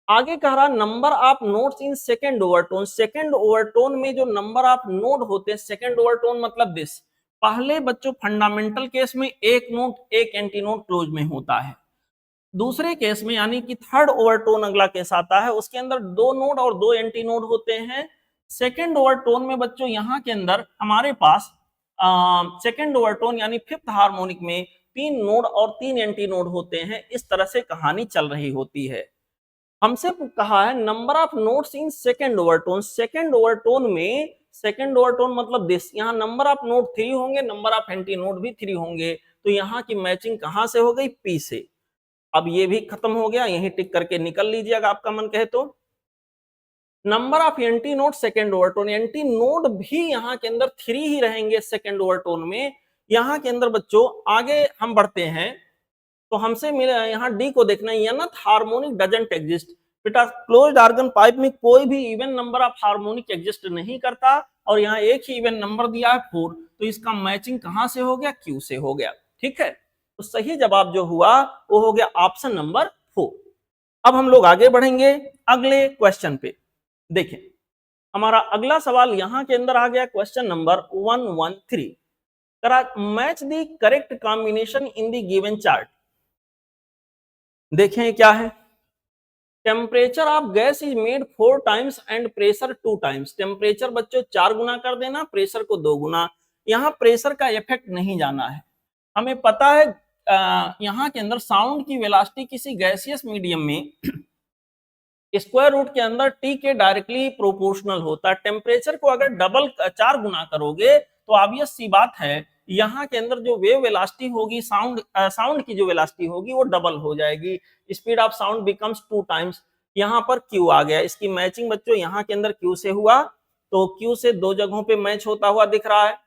आगे कह रहा number of notes in second overtone. Second overtone में जो नंबर ऑफ नोट होते हैं, सेकंड ओवरटोन मतलब दिस, पहले बच्चों फंडामेंटल केस में एक नोट एक एंटी नोट क्लोज में होता है। दूसरे केस में यानी कि थर्ड ओवरटोन अगला केस आता है, उसके अंदर 2 नोड और 2 एंटी नोड होते हैं। सेकंड ओवरटोन में बच्चों यहाँ के अंदर हमारे पास सेकंड ओवरटोन यानी फिफ्थ हार्मोनिक में 3 नोड और 3 एंटी नोड होते हैं। इस तरह से कहानी चल रही होती है। हमसे कहा है number of notes in second overtone. Second overtone में, सेकंड ओवरटोन मतलब दिस, यहाँ नंबर ऑफ नोट 3 होंगे, नंबर ऑफ एंटी नोट भी 3 होंगे। तो यहाँ की मैचिंग कहां से हो गई, पी से। अब ये भी खत्म हो गया, यही टिक करके निकल लीजिए अगर आपका मन कहे तो। Number of anti node second overtone, anti node भी यहाँ के अंदर 3 ही रहेंगे सेकंड ओवरटोन में। यहाँ के अंदर बच्चों आगे हम बढ़ते हैं तो हमसे मिले, यहाँ डी को देखना है, nth हार्मोनिक डजंट एग्जिस्ट। बेटा क्लोज्ड ऑर्गन पाइप में कोई भी even number of harmonic exist नहीं करता, और यहाँ एक ही इवन नंबर दिया है 4, तो इसका मैचिंग कहां से हो गया, क्यू से हो गया। ठीक है, तो सही जवाब जो हुआ वो हो गया ऑप्शन नंबर 4। अब हम लोग आगे बढ़ेंगे अगले क्वेश्चन पे। देखें, हमारा अगला सवाल यहां के अंदर आ गया, question number 113। Match the correct combination in the given chart. देखें क्या है, temperature of gas is made 4 times and pressure 2 times. Temperature बच्चों 4 गुना कर देना, प्रेशर को 2 गुना। यहाँ प्रेशर का इफेक्ट नहीं जाना है, हमें पता है यहाँ के अंदर साउंड की वेलोसिटी किसी गैसियस मीडियम में स्क्वायर रूट के अंदर टी के डायरेक्टली प्रोपोर्शनल होता है। टेम्परेचर को अगर डबल 4 गुना करोगे तो ऑब्वियस सी बात है यहाँ के अंदर जो वेव वेलोसिटी होगी, साउंड की जो वेलोसिटी होगी वो डबल हो जाएगी। Speed of sound becomes 2 times. यहाँ पर क्यू आ गया, इसकी मैचिंग बच्चों यहाँ के अंदर क्यू से हुआ, तो क्यू से 2 जगहों पे मैच होता हुआ दिख रहा है।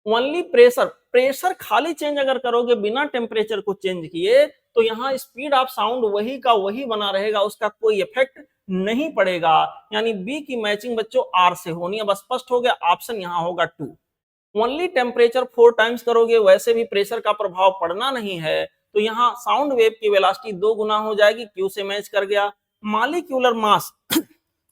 ओनली प्रेशर, प्रेशर खाली चेंज अगर करोगे बिना टेम्परेचर को चेंज किए तो यहाँ स्पीड ऑफ साउंड वही का वही बना रहेगा, उसका कोई इफेक्ट नहीं पड़ेगा। यानी बी की मैचिंग बच्चों आर से होनी है। बस स्पष्ट हो गया, ऑप्शन यहाँ होगा 2। ओनली टेम्परेचर 4 टाइम्स करोगे, वैसे भी प्रेशर का प्रभाव पड़ना नहीं है, तो यहाँ साउंड वेव की वेलोसिटी 2 गुना हो जाएगी, क्यू से मैच कर गया। मॉलिक्यूलर मास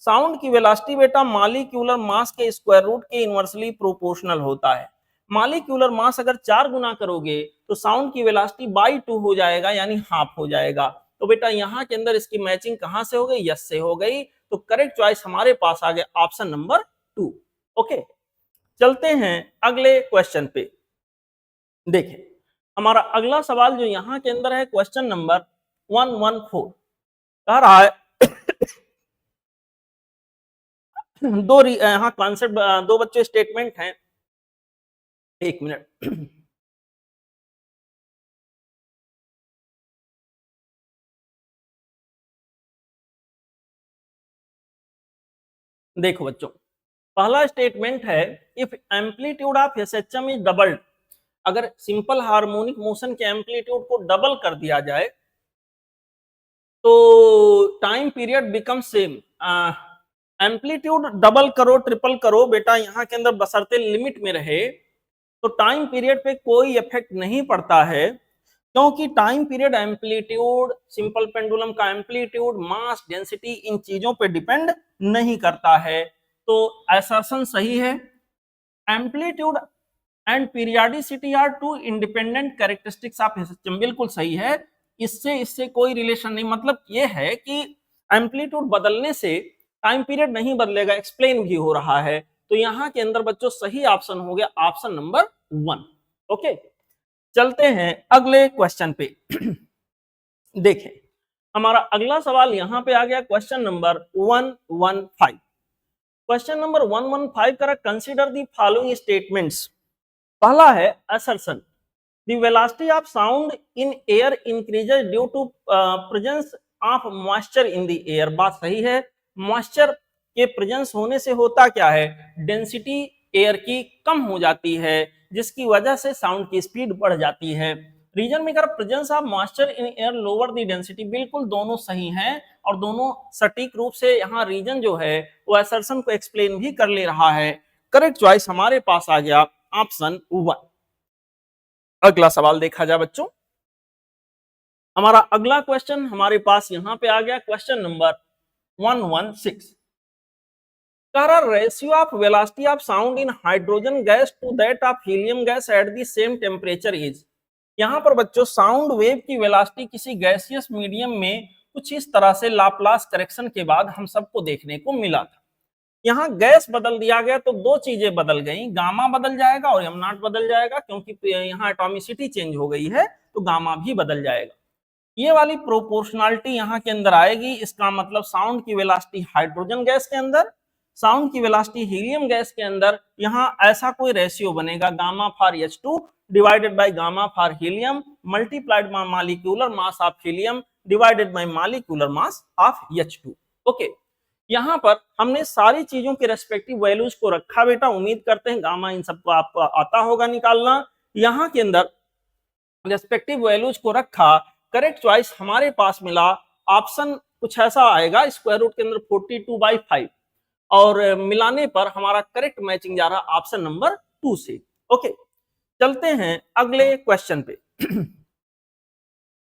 साउंड की वेलोसिटी बेटा मॉलिक्यूलर मास के स्क्वायर रूट के इनवर्सली प्रोपोर्शनल होता है। मॉलिक्यूलर मास अगर 4 गुना करोगे तो साउंड की वेलोसिटी बाई 2 हो जाएगा, यानी हाफ हो जाएगा। तो बेटा यहाँ के अंदर इसकी मैचिंग कहां से हो गई, यस से हो गई। तो करेक्ट चॉइस हमारे पास आ गया ऑप्शन नंबर 2। ओके, चलते हैं अगले क्वेश्चन पे। देखें, हमारा अगला सवाल जो यहाँ के अंदर है क्वेश्चन नंबर 114, कह रहा है दो यहाँ कॉन्सेप्ट, दो बच्चे स्टेटमेंट हैं। एक मिनट देखो बच्चों, पहला स्टेटमेंट है if amplitude of SHM is doubled. अगर सिंपल हार्मोनिक मोशन के एम्पलीट्यूड को डबल कर दिया जाए तो time period become same. Amplitude double करो ट्रिपल करो बेटा, यहाँ के अंदर बशर्ते लिमिट में रहे तो टाइम पीरियड पे कोई इफेक्ट नहीं पड़ता है, क्योंकि time period, amplitude, simple pendulum का एम्पलीट्यूड, मास, डेंसिटी, इन चीजों पे डिपेंड नहीं करता है। तो असर्शन सही है। Amplitude and periodicity are two independent characteristics of system, बिल्कुल सही है। इससे कोई रिलेशन नहीं, मतलब ये है कि एम्पलीट्यूड बदलने से टाइम पीरियड नहीं बदलेगा, एक्सप्लेन भी हो रहा है। तो यहां के अंदर बच्चों सही ऑप्शन हो गया ऑप्शन नंबर 1। ओके, चलते हैं अगले क्वेश्चन पे। देखें, हमारा अगला सवाल यहां पे आ गया क्वेश्चन नंबर 115। क्वेश्चन नंबर 115 करा, कंसीडर द फॉलोइंग स्टेटमेंट्स। पहला है assertion, the velocity of sound in air increases due to presence of moisture in the air. बात सही है, मॉइस्चर के प्रेजेंस होने से होता क्या है, डेंसिटी एयर की कम हो जाती है, जिसकी वजह से साउंड की स्पीड बढ़ जाती है। रीजन में presence of moisture in air lower the density, बिल्कुल दोनों सही हैं और दोनों सटीक रूप से यहाँ रीजन जो है वो असर्शन को एक्सप्लेन भी कर ले रहा है। करेक्ट चॉइस हमारे पास आ गया ऑप्शन 1। अगला सवाल देखा जाए बच्चों, हमारा अगला क्वेश्चन हमारे पास यहां पे आ गया question number 116। Ratio of velocity of sound in hydrogen gas to that of helium gas at the same temperature is. यहां पर बच्चों साउंड वेव की वेलोसिटी किसी गैसियस मीडियम में कुछ इस तरह से लाप्लास करेक्शन के बाद हम सबको देखने को मिला था। यहाँ गैस बदल दिया गया तो दो चीजें बदल गई, गामा बदल जाएगा और एम नॉट बदल जाएगा, क्योंकि यहाँ एटॉमिसिटी चेंज हो गई है तो गामा भी बदल जाएगा। ये वाली प्रोपोर्शनलिटी यहाँ के अंदर आएगी, इसका मतलब साउंड की वेलोसिटी हाइड्रोजन गैस के अंदर, साउंड की वेलोसिटी हीलियम गैस के अंदर, यहाँ ऐसा कोई रेशियो बनेगा, gamma for H2 divided by gamma for helium multiplied by molecular mass of helium divided by molecular mass of H2। Okay, यहाँ पर हमने सारी चीजों के रेस्पेक्टिव वैल्यूज को रखा बेटा, उम्मीद करते हैं गामा इन सबको आपको आता होगा निकालना। यहाँ के अंदर रेस्पेक्टिव वैल्यूज को रखा, करेक्ट चॉइस हमारे पास मिला ऑप्शन कुछ ऐसा आएगा, स्क्वायर रूट के अंदर 42/5 और मिलाने पर हमारा करेक्ट मैचिंग जा रहा ऑप्शन नंबर 2 से। ओके, चलते हैं अगले क्वेश्चन पे।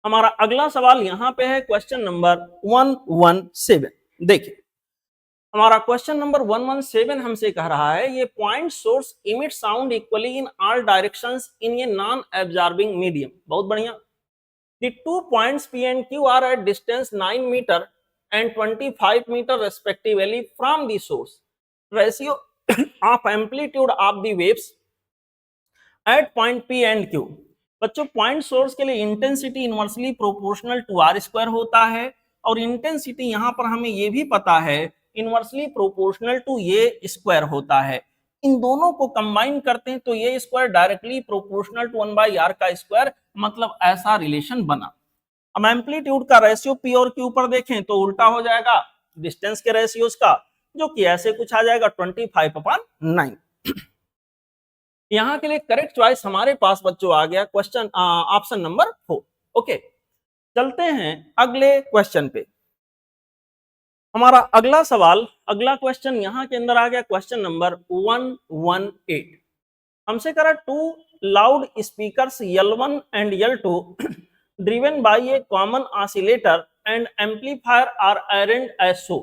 हमारा अगला सवाल यहां पे है क्वेश्चन नंबर 117। देखिए, हमारा क्वेश्चन नंबर 117 हमसे कह रहा है, ये point source emit sound equally in all directions in a non absorbing medium. बहुत बढ़िया। The 2 points P and Q are at distance 9 meter and 25 meter respectively from the source. Ratio of amplitude of the waves at point P and Q। बच्चों point source के लिए intensity inversely proportional to R square होता है और intensity यहां पर हमें यह भी पता है इनवर्सली प्रोपोर्शनल टू ये स्क्वायर होता है। इन दोनों को कंबाइन करते हैं तो ये square directly proportional to 1/r का स्क्वायर, मतलब ऐसा रिलेशन बना। अब एम्पलीट्यूड का रेशियो पी और क्यू पर देखें तो उल्टा हो जाएगा डिस्टेंस के रेशियोज का, जो कि ऐसे कुछ आ जाएगा 25/9। यहां के लिए करेक्ट चॉइस हमारे पास बच्चों आ गया क्वेश्चन ऑप्शन नंबर 4। ओके, चलते हैं अगले क्वेश्चन पे। हमारा अगला सवाल, अगला क्वेश्चन यहां के अंदर आ गया क्वेश्चन नंबर 118। हमसे करा 2 loud speakers L1 and L2 driven by a common oscillator and amplifier are arranged as so.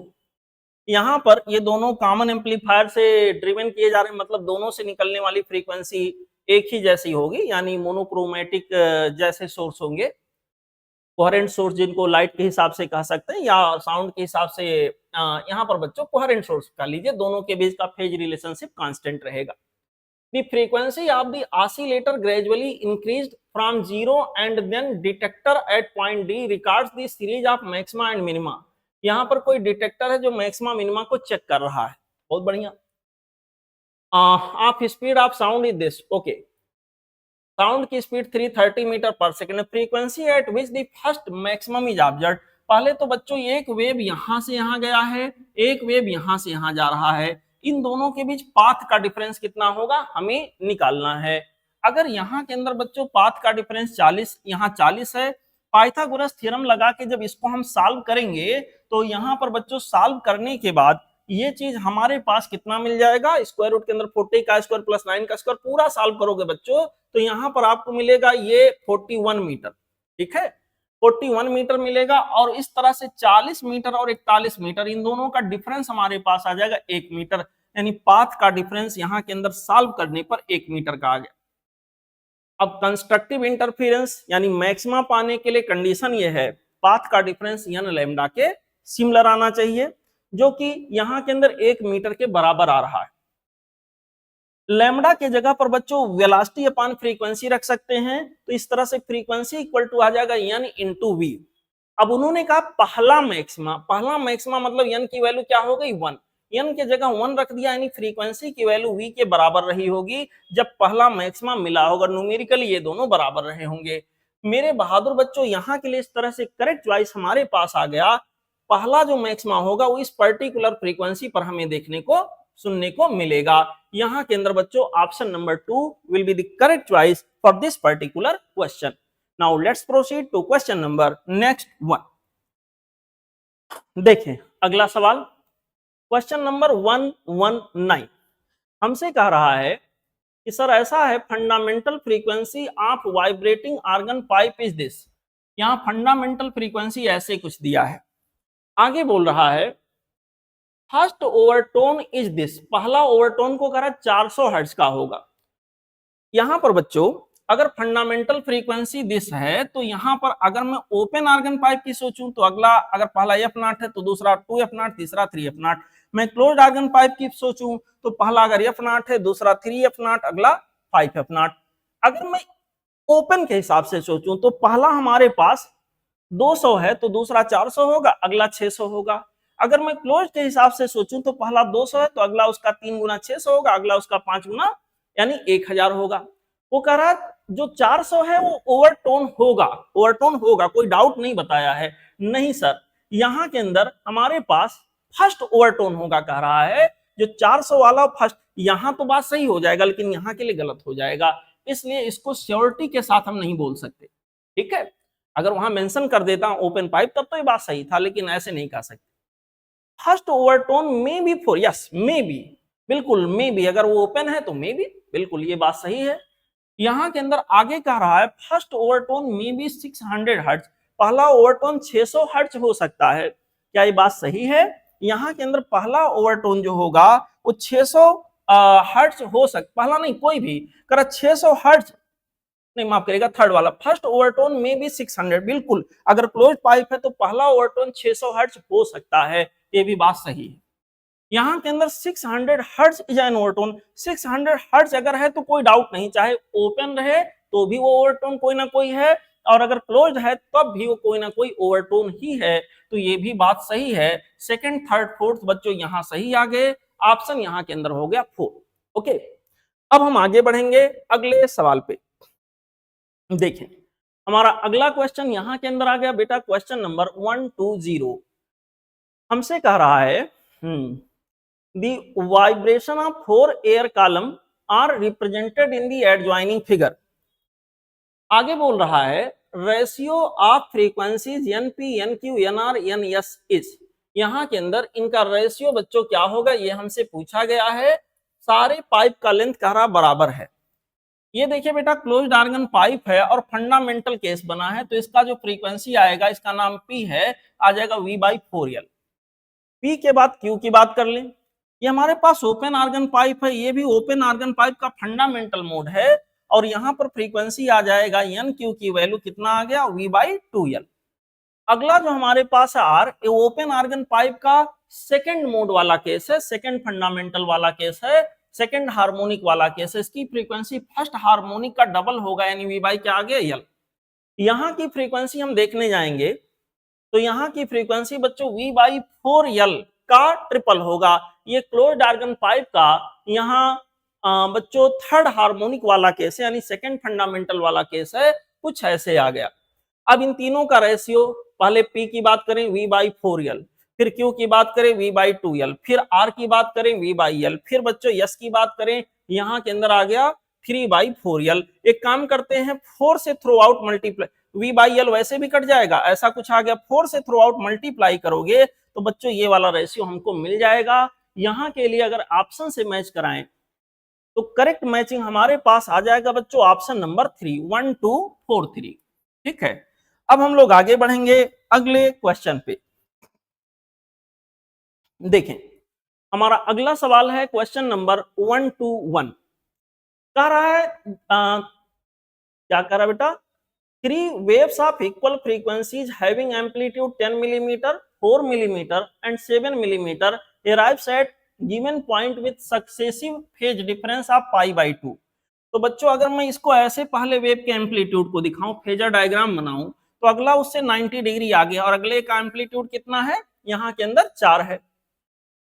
यहाँ पर ये दोनों कॉमन एम्पलीफायर से ड्रिवन किए जा रहे हैं, मतलब दोनों से निकलने वाली फ्रीक्वेंसी एक ही जैसी होगी, यानी मोनोक्रोमेटिक जैसे सोर्स होंगे, कोहेरेंट सोर्स जिनको लाइट के हिसाब से कह सकते हैं या साउंड के हिसाब से। यहाँ पर बच्चों कोहेरेंट सोर्स कह लीजिए, दोनों के बीच का फेज रिलेशनशिप कांस्टेंट रहेगा। The frequency of the oscillator gradually increased from 0 and then detector at point D records the series of maxima and minima। यहाँ पर कोई डिटेक्टर है जो मैक्सिमा मिनिमा को चेक कर रहा है। बहुत बढ़िया। Of speed of sound is this. Okay, sound की speed 330 metre per second. Frequency eight which the first maximum is observed. पहले तो बच्चों एक वेव यहां से यहां गया है, एक वेव यहां से यहां जा रहा है, इन दोनों के बीच पाथ का डिफरेंस कितना होगा हमें निकालना है। अगर यहाँ के अंदर बच्चों पाथ का डिफरेंस 40, यहाँ 40 है, पाइथागोरस थ्योरम लगा के जब इसको हम सॉल्व करेंगे तो यहाँ पर बच्चों सॉल्व करने के बाद ये चीज हमारे पास कितना मिल जाएगा, स्क्वायर रूट के अंदर 40 का स्क्वायर प्लस 9 का स्क्वायर, पूरा सॉल्व करोगे बच्चों तो यहाँ पर आपको मिलेगा ये 41 मीटर। ठीक है, 41 मीटर मिलेगा और इस तरह से 40 मीटर और 41 मीटर इन दोनों का डिफरेंस हमारे पास आ जाएगा 1 मीटर। यानी पाथ का डिफरेंस यहाँ के अंदर सॉल्व करने पर 1 मीटर का आ गया। अब कंस्ट्रक्टिव इंटरफेरेंस यानी मैक्सिमा पाने के लिए कंडीशन ये है पाथ का डिफरेंस n लैम्डा के सिमिलर आना चाहिए, जो कि यहाँ के अंदर 1 मीटर के बराबर आ रहा है। लैम्डा के जगह पर बच्चों वेलोसिटी अपान फ्रीक्वेंसी रख सकते हैं, तो इस तरह से फ्रीक्वेंसी इक्वल टू आ जाएगा n इंटू वी। अब उन्होंने कहा पहला मैक्सिमा मतलब n की वैल्यू क्या हो गई 1, n के जगह 1 रख दिया, यानी फ्रीक्वेंसी की वैल्यू v के बराबर रही होगी जब पहला मैक्सिमा मिला होगा, न्यूमेरिकली ये दोनों बराबर रहे होंगे। मेरे बहादुर बच्चों यहाँ के लिए इस तरह से करेक्ट चॉइस हमारे पास आ गया, पहला जो मैक्सिमा होगा वो इस पर्टिकुलर फ्रीक्वेंसी पर हमें देखने को सुनने को मिलेगा। यहाँ के अंदर बच्चों option number 2 will be the correct choice for this particular question. Now let's proceed to question number next 1। देखें अगला सवाल, क्वेश्चन नंबर 119 हमसे कह रहा है कि सर ऐसा है fundamental frequency of vibrating organ pipe is this. यहाँ फंडामेंटल फ्रीक्वेंसी ऐसे कुछ दिया है, आगे बोल रहा है फर्स्ट ओवरटोन इज दिस, पहला ओवरटोन को कह रहा है 400 हर्ट्ज का होगा। यहां पर बच्चों अगर फंडामेंटल फ्रीक्वेंसी दिस है तो यहां पर अगर मैं ओपन ऑर्गन पाइप की सोचूं तो अगला अगर पहला एफ नॉट है तो दूसरा 2 एफ नॉट, तीसरा 3 एफ नॉट। मैं क्लोज्ड ऑर्गन पाइप की सोचूं तो पहला अगर एफ नॉट है, दूसरा 3 एफ नॉट, अगला 5 एफ नॉट। अगर मैं ओपन के हिसाब से सोचूं तो पहला हमारे पास 200 है तो दूसरा 400 होगा, अगला 600 होगा। अगर मैं क्लोज के हिसाब से सोचूं तो पहला 200 है तो अगला उसका 3 गुना 600 होगा, अगला उसका 5 गुना यानी 1000 होगा। वो कह रहा है जो 400 है वो ओवरटोन होगा, कोई डाउट नहीं बताया है। नहीं सर, यहाँ के अंदर हमारे पास फर्स्ट ओवरटोन होगा कह रहा है, जो 400 वाला फर्स्ट। यहाँ तो बात सही हो जाएगा लेकिन यहाँ के लिए गलत हो जाएगा, इसलिए इसको श्योरिटी के साथ हम नहीं बोल सकते। ठीक है, अगर वहां मेंशन कर देता हूं ओपन पाइप तब तो ये बात सही था, लेकिन ऐसे नहीं कह सकते। First overtone may be 4, yes may be, बिल्कुल मे बी, अगर वो ओपन है तो मे बी, बिल्कुल ये बात सही है। यहां के अंदर आगे कह रहा है first overtone may be 600 hertz, पहला ओवरटोन 600 हर्ट्ज हो सकता है। क्या ये बात सही है? यहाँ के अंदर पहला ओवरटोन जो होगा वो 600 हर्ट्ज हो सकता, पहला नहीं कोई भी कर 600 हर्ट्ज नहीं, माफ करेगा थर्ड वाला, फर्स्ट ओवरटोन में भी 600, बिल्कुल अगर क्लोज पाइप है तो पहला ओवरटोन 600 हर्ट्ज हो सकता है, ये भी बात सही है। यहाँ के अंदर 600 hertz is an overtone, 600 hertz अगर है तो कोई डाउट नहीं, चाहे ओपन रहे तो भी वो ओवरटोन कोई ना कोई है, और अगर क्लोज है तब भी वो कोई ना कोई ओवरटोन ही है, तो ये भी बात सही है। सेकंड थर्ड फोर्थ बच्चों यहाँ सही आ गए, ऑप्शन यहाँ के अंदर हो गया 4। ओके, अब हम आगे बढ़ेंगे अगले सवाल पे। देखें हमारा अगला क्वेश्चन यहां के अंदर आ गया बेटा, क्वेश्चन नंबर 120 हमसे कह रहा है the vibration of 4 air column are represented in the adjoining figure. आगे बोल रहा है ratio of frequencies NP, NQ, NR, NS is. यहां के अंदर इनका रेशियो बच्चों क्या होगा ये हमसे पूछा गया है। सारे पाइप का लेंथ कह रहा बराबर है। ये देखिए बेटा क्लोज्ड ऑर्गन पाइप है और फंडामेंटल केस बना है, तो इसका जो फ्रीक्वेंसी आएगा इसका नाम पी है, आ जाएगा V/4L। पी के बाद क्यू की बात कर लें, ये हमारे पास ओपन ऑर्गन पाइप है, ये भी ओपन ऑर्गन पाइप का फंडामेंटल मोड है, और यहाँ पर फ्रीक्वेंसी आ जाएगा एन, क्यू की वैल्यू कितना आ गया V/2L। अगला जो हमारे पास है आर, ये ओपन ऑर्गन पाइप का सेकेंड मोड वाला केस है, सेकेंड फंडामेंटल वाला केस है, सेकेंड हार्मोनिक वाला केस है। इसकी फ्रीक्वेंसी फर्स्ट हार्मोनिक का डबल होगा, यानी वी बाई क्या आ गया एल। यहाँ की फ्रीक्वेंसी हम देखने जाएंगे तो यहाँ की फ्रीक्वेंसी बच्चों V/4L का ट्रिपल होगा। ये क्लोज्ड ऑर्गन पाइप का यहाँ बच्चों थर्ड हार्मोनिक वाला केस है, यानी सेकेंड फंडामेंटल वाला केस है, कुछ ऐसे आ गया। अब इन तीनों का रेशियो, पहले P की बात करें V/4L, फिर Q की बात करें V/2L, फिर R की बात करें V/L, फिर बच्चों S की बात करें, यहाँ के अंदर आ गया 3/4L। एक काम करते हैं 4 से थ्रू आउट मल्टीप्लाई, V/L वैसे भी कट जाएगा, ऐसा कुछ आ गया, 4 से थ्रू आउट मल्टीप्लाई करोगे तो बच्चों ये वाला रेशियो हमको मिल जाएगा। यहाँ के लिए अगर ऑप्शन से मैच कराएं तो करेक्ट मैचिंग हमारे पास आ जाएगा बच्चों ऑप्शन नंबर 3, 1 2 4 3। ठीक है, अब हम लोग आगे बढ़ेंगे अगले क्वेश्चन पे। देखें हमारा अगला सवाल है क्वेश्चन नंबर 121। कह रहा है क्या कह रहा है बेटा, three waves of equal frequencies having amplitude 10 millimetre, 4 millimetre and 7 millimetre arrives at given point with successive phase difference of π/2। तो बच्चों अगर मैं इसको ऐसे पहले वेव के एम्पलीट्यूड को दिखाऊं, फेजर डायग्राम बनाऊं, तो अगला उससे 90 डिग्री आगे और अगले का एम्पलीट्यूड कितना है, यहाँ के अंदर 4 है,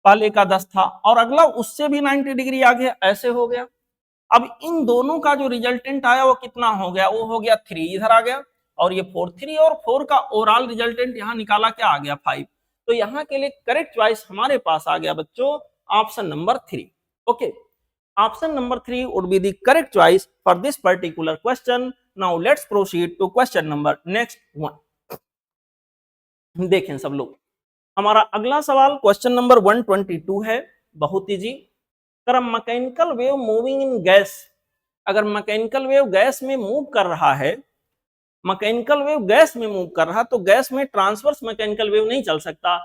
पहले का 10 था और अगला उससे भी 90 डिग्री आगे, ऐसे हो गया। अब इन दोनों का जो रिजल्टेंट आया वो कितना हो गया, वो हो गया 3, इधर आ गया, और ये 4, 3 और 4 का ओवरऑल रिजल्टेंट यहाँ निकाला, क्या आ गया 5। तो यहाँ के लिए करेक्ट चॉइस हमारे पास आ गया बच्चों option number 3। Okay, option number 3 would be the correct choice for this particular question. Now let's proceed to question number next one. देखें सब लोग, हमारा अगला सवाल क्वेश्चन नंबर 122 है, बहुत easy. Mechanical wave moving in gas, अगर मैकेनिकल वेव गैस में मूव कर रहा है, मैकेनिकल वेव गैस में मूव कर रहा, तो गैस में ट्रांसवर्स मैकेनिकल वेव नहीं चल सकता,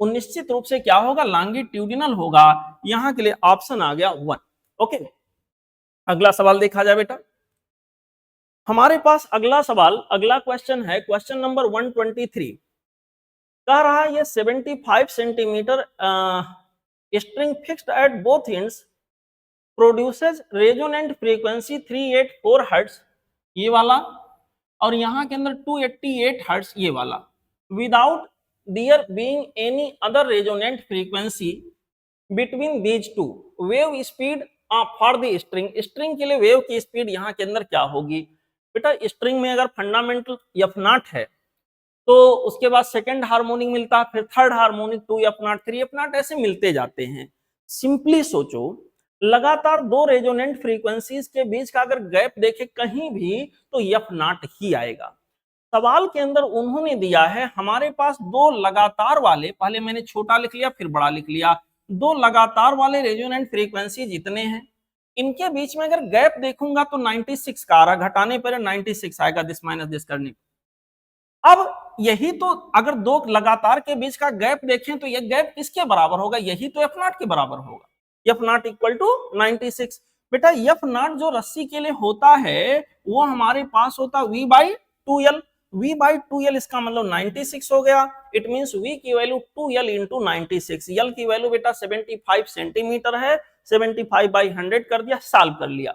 वो निश्चित रूप से क्या होगा, लॉन्गिट्यूडिनल होगा। यहां के लिए ऑप्शन आ गया 1। ओके, अगला सवाल देखा जाए बेटा, हमारे पास अगला सवाल, अगला क्वेश्चन है क्वेश्चन नंबर 123। कह रहा है ये 75 centimetre string fixed at both ends produces resonant frequency 384 hertz, ये वाला, और यहाँ के अंदर 288 हर्ट्ज, ये वाला, without their being any other resonant frequency between these two. Wave speed for the string, string के लिए वेव की स्पीड यहाँ के अंदर क्या होगी बेटा, स्ट्रिंग में अगर फंडामेंटल F0 है तो उसके बाद सेकंड हार्मोनिक मिलता है, फिर थर्ड हार्मोनिक 2F0, 3F0, ऐसे मिलते जाते हैं। सिंपली सोचो, लगातार दो रेजोनेंट फ्रीक्वेंसीज के बीच का अगर गैप देखे कहीं भी तो F0 ही आएगा। सवाल के अंदर उन्होंने दिया है हमारे पास दो लगातार वाले, पहले मैंने छोटा लिख लिया फिर बड़ा लिख लिया, दो लगातार वाले रेजोनेंट फ्रीक्वेंसी जितने हैं, इनके बीच में अगर गैप देखूंगा तो 96 का आ रहा, घटाने पर 96 आएगा, दिस माइनस दिस करने पर। अब यही तो, अगर दो लगातार के बीच का गैप देखें तो यह गैप किसके बराबर होगा, यही तो F0 के बराबर होगा, F0 इक्वल टू 96। बेटा F0 जो रस्सी के लिए होता है वो हमारे पास होता V/2L, V/2L इसका मतलब 96 हो गया। इट मींस V की वैल्यू 2L इंटू 96, L की वैल्यू बेटा 75 सेंटीमीटर है, 75/100 कर दिया, सॉल्व कर लिया।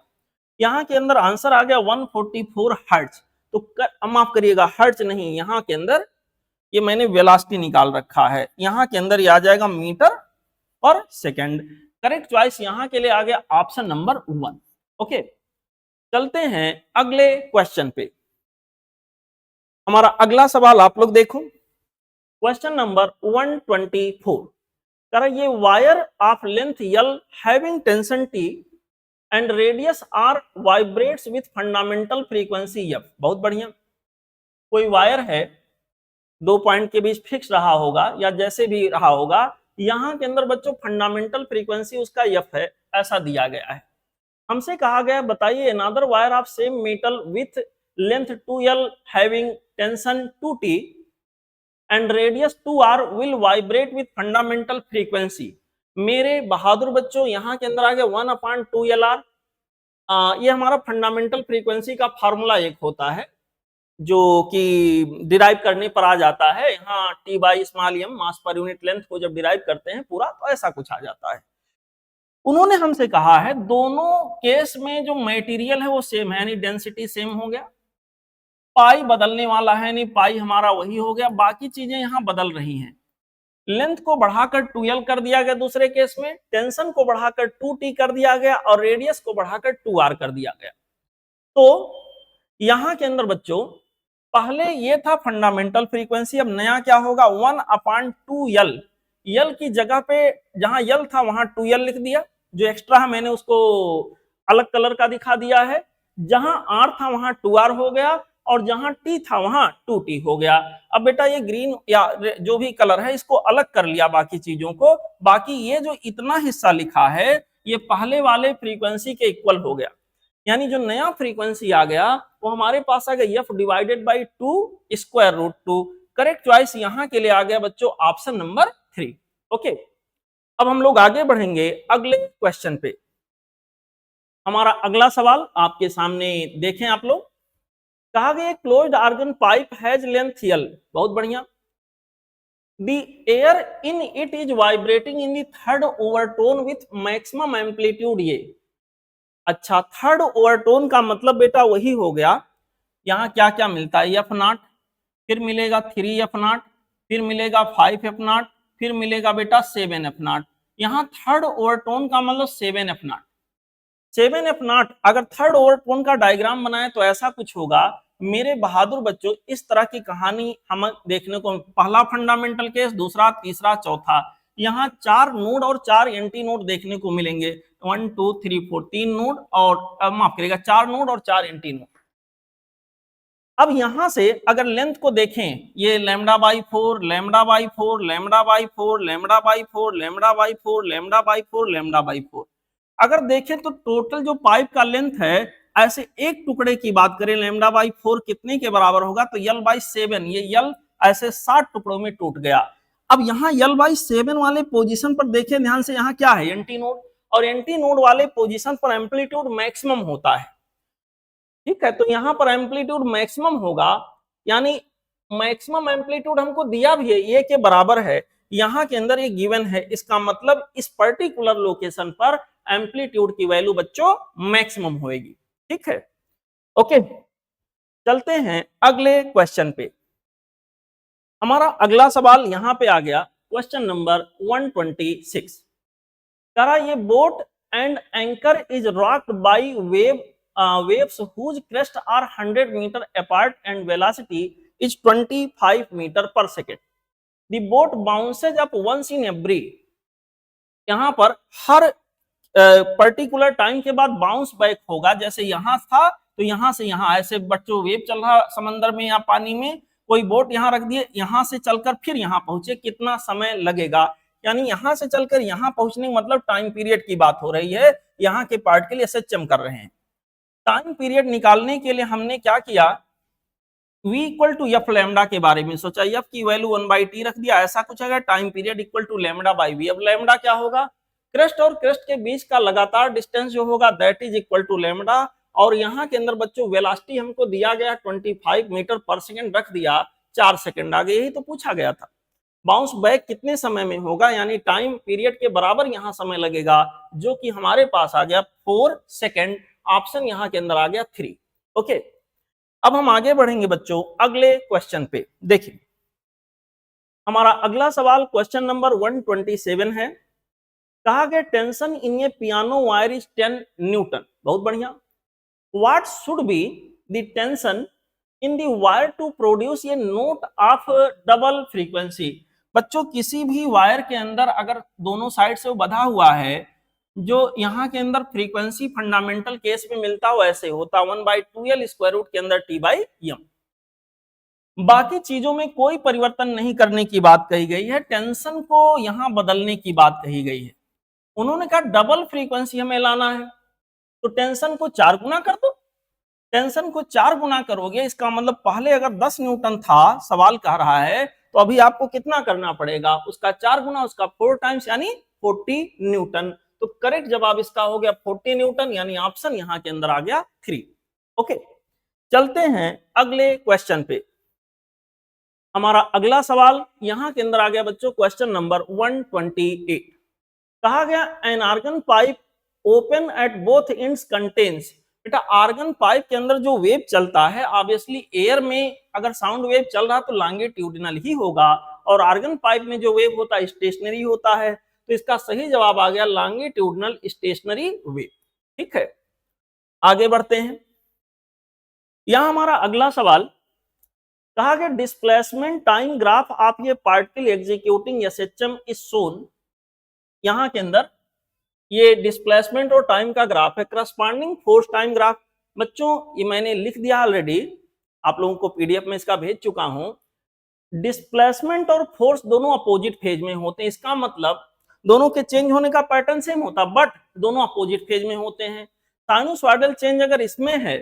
यहाँ के अंदर आंसर आ गया 144 हर्ट्ज। तो माफ करिएगा, हर्ट्ज नहीं, यहाँ के अंदर ये मैंने वेलोसिटी निकाल रखा है, यहाँ के अंदर ये आ जाएगा मीटर पर सेकंड। करेक्ट चॉइस यहाँ के लिए आ गया ऑप्शन नंबर 1। ओके, चलते हैं अगले क्वेश्चन पे। हमारा अगला सवाल आप लोग देखो, क्वेश्चन नंबर 124। कह रहा ये wire of length L having tension T and radius R vibrates with fundamental frequency F। बहुत बढ़िया, कोई वायर है, दो पॉइंट के बीच फिक्स रहा होगा या जैसे भी रहा होगा, यहाँ के अंदर बच्चों फंडामेंटल फ्रीक्वेंसी उसका F है, ऐसा दिया गया है। हमसे कहा गया बताइए another wire of same metal with length 2L having tension 2T and radius 2R will vibrate with fundamental frequency. मेरे बहादुर बच्चों, यहाँ के अंदर आ गया 1/2LR। ये हमारा फंडामेंटल फ्रीक्वेंसी का फार्मूला एक होता है जो कि डिराइव करने पर आ जाता है, यहाँ T/m मास पर यूनिट लेंथ को जब डिराइव करते हैं पूरा तो ऐसा कुछ आ जाता है। उन्होंने हमसे कहा है दोनों केस में जो मटेरियल है वो सेम है, यानी डेंसिटी सेम हो गया, पाई बदलने वाला है, नहीं पाई हमारा वही हो गया, बाकी चीजें यहाँ बदल रही हैं। लेंथ को बढ़ाकर 2L कर दिया गया दूसरे केस में, टेंशन को बढ़ाकर 2T कर दिया गया और रेडियस को बढ़ाकर 2R कर दिया गया। तो यहाँ के अंदर बच्चों पहले ये था फंडामेंटल फ्रीक्वेंसी, अब नया क्या होगा 1/2L। L की जगह पे जहां L था वहां 2L लिख दिया, जो एक्स्ट्रा है मैंने उसको अलग कलर का दिखा दिया है, जहां R था वहां 2R हो गया और जहां T था वहां 2T हो गया। अब बेटा ये ग्रीन या जो भी कलर है इसको अलग कर लिया बाकी चीजों को, बाकी ये जो इतना हिस्सा लिखा है ये पहले वाले फ्रीक्वेंसी के इक्वल हो गया, यानी जो नया फ्रीक्वेंसी आ गया वो हमारे पास आ गया F/2 √2। करेक्ट चॉइस यहाँ के लिए आ गया बच्चों ऑप्शन नंबर 3। ओके, अब हम लोग आगे बढ़ेंगे अगले क्वेश्चन पे। हमारा अगला सवाल आपके सामने देखें आप लोग। कहा गया closed organ pipe has length L, बहुत बढ़िया। The air in it is vibrating in the third overtone with maximum amplitude ये। अच्छा, थर्ड ओवरटोन का मतलब बेटा वही हो गया, यहाँ क्या क्या मिलता है, एफ नॉट, फिर मिलेगा 3 F0, फिर मिलेगा 5 F0, फिर मिलेगा बेटा 7 F0। यहाँ थर्ड ओवरटोन का मतलब 7 F0। 7 F0 अगर थर्ड ओवरटोन का डायग्राम बनाए तो ऐसा कुछ होगा मेरे बहादुर बच्चों। इस तरह की कहानी हम देखने को, पहला फंडामेंटल केस, दूसरा, तीसरा, चौथा, यहाँ 4 नोड और 4 एंटी नोड देखने को मिलेंगे। 1 2 3 4 3 नोड और माफ करिएगा 4 नोड और 4 एंटी नोड। अब यहां से अगर लेंथ को देखें, ये λ/4, λ/4, λ/4, λ/4, λ/4, λ/4, λ/4, अगर देखें तो टोटल जो पाइप का लेंथ है, ऐसे एक टुकड़े की बात करें λ/4 कितने के बराबर होगा, तो l/7, ये l ऐसे 60 टुकड़ों में टूट गया। अब यहाँ l/7 वाले पोजीशन पर देखें ध्यान से, यहाँ क्या है, एंटी नोड, और एंटी नोड वाले पोजीशन पर एम्पलीट्यूड मैक्सिमम होता है। ठीक है, तो यहां पर एम्पलीट्यूड मैक्सिमम होगा, यानी मैक्सिमम एम्पलीट्यूड हमको दिया भी है, ये के बराबर है, यहां के अंदर ये गिवन है। इसका मतलब इस पर्टिकुलर लोकेशन पर एम्पलीट्यूड की वैल्यू बच्चों मैक्सिमम होगी। ठीक है, ओके, चलते हैं अगले क्वेश्चन पे। हमारा अगला सवाल यहां पे आ गया, क्वेश्चन नंबर 126। करा ये boat and anchor is rocked by waves whose crest are 100 meter apart and velocity is 25 meter per second. The boat bounces up once in every, यहाँ पर हर पर्टिकुलर टाइम के बाद बाउंस बैक होगा। जैसे यहाँ था तो यहाँ से यहाँ, ऐसे बच्चों वेव चल रहा समंदर में या पानी में, कोई बोट यहाँ रख दिए, यहाँ से चलकर फिर यहाँ पहुंचे, कितना समय लगेगा, यानी यहाँ से चलकर यहाँ पहुंचने मतलब टाइम पीरियड की बात हो रही है। यहाँ के पार्ट के लिए SHM कर रहे हैं। टाइम पीरियड निकालने के लिए हमने क्या किया, v equal to F lambda के बारे में सोचा, एफ की वैल्यू 1/t रख दिया, ऐसा कुछ अगर time period equal to λ/v। अब लैम्डा क्या होगा, क्रेस्ट और क्रेस्ट के बीच का लगातार डिस्टेंस जो होगा that is equal to lambda, और यहाँ के अंदर बच्चों वेलोसिटी हमको दिया गया 25 मीटर पर सेकंड रख दिया, 4 सेकंड आगे, यही तो पूछा गया था। बाउंस बैक कितने समय में होगा, यानी टाइम पीरियड के बराबर यहाँ समय लगेगा, जो कि हमारे पास आ गया 4 सेकंड। ऑप्शन यहाँ के अंदर आ गया 3। ओके, अब हम आगे बढ़ेंगे बच्चों अगले क्वेश्चन पे। देखिए हमारा अगला सवाल क्वेश्चन नंबर 127 है। कहा गया tension in a piano wire is 10 newton, बहुत बढ़िया। What should be the tension in the wire to produce a note of double frequency. बच्चों किसी भी वायर के अंदर अगर दोनों साइड से वो बधा हुआ है, जो यहाँ के अंदर फ्रीक्वेंसी फंडामेंटल केस में मिलता हो ऐसे होता 1/2l स्क्वायर रूट के अंदर t/m। बाकी चीजों में कोई परिवर्तन नहीं करने की बात कही गई है, टेंशन को यहाँ बदलने की बात कही गई है। उन्होंने कहा डबल फ्रीक्वेंसी हमें लाना है, तो टेंशन को 4 गुना कर दो। टेंशन को 4 गुना करोगे, इसका मतलब पहले अगर 10 न्यूटन था, सवाल कह रहा है, तो अभी आपको कितना करना पड़ेगा, उसका 4 गुना, उसका 4 टाइम्स, यानी 40 न्यूटन। तो करेक्ट जवाब इसका हो गया 40 न्यूटन, यानी ऑप्शन यहाँ के अंदर आ गया 3। ओके, चलते हैं अगले क्वेश्चन पे। हमारा अगला सवाल यहाँ के अंदर आ गया बच्चों क्वेश्चन नंबर 128। कहा गया an organ pipe open at both ends contains. बेटा आर्गन पाइप के अंदर जो वेव चलता है, ऑब्वियसली एयर में अगर साउंड वेव चल रहा तो लॉन्गिट्यूडिनल ही होगा, और आर्गन पाइप में जो वेव होता है स्टेशनरी होता है, तो इसका सही जवाब आ गया लॉन्गिट्यूडिनल स्टेशनरी वेव। ठीक है, आगे बढ़ते हैं। यहां हमारा अगला सवाल कहा गया डिस्प्लेसमेंट टाइम ग्राफ ऑफ ये particle executing SHM is shown. यहां के अंदर ये डिस्प्लेसमेंट और टाइम का ग्राफ है, करस्पॉन्डिंग फोर्स टाइम ग्राफ। बच्चों ये मैंने लिख दिया ऑलरेडी, आप लोगों को PDF में इसका भेज चुका हूं। डिस्प्लेसमेंट और फोर्स दोनों अपोजिट फेज में होते हैं, इसका मतलब दोनों के चेंज होने का पैटर्न सेम होता, बट दोनों अपोजिट फेज में होते हैं। साइनोसॉइडल चेंज अगर इसमें है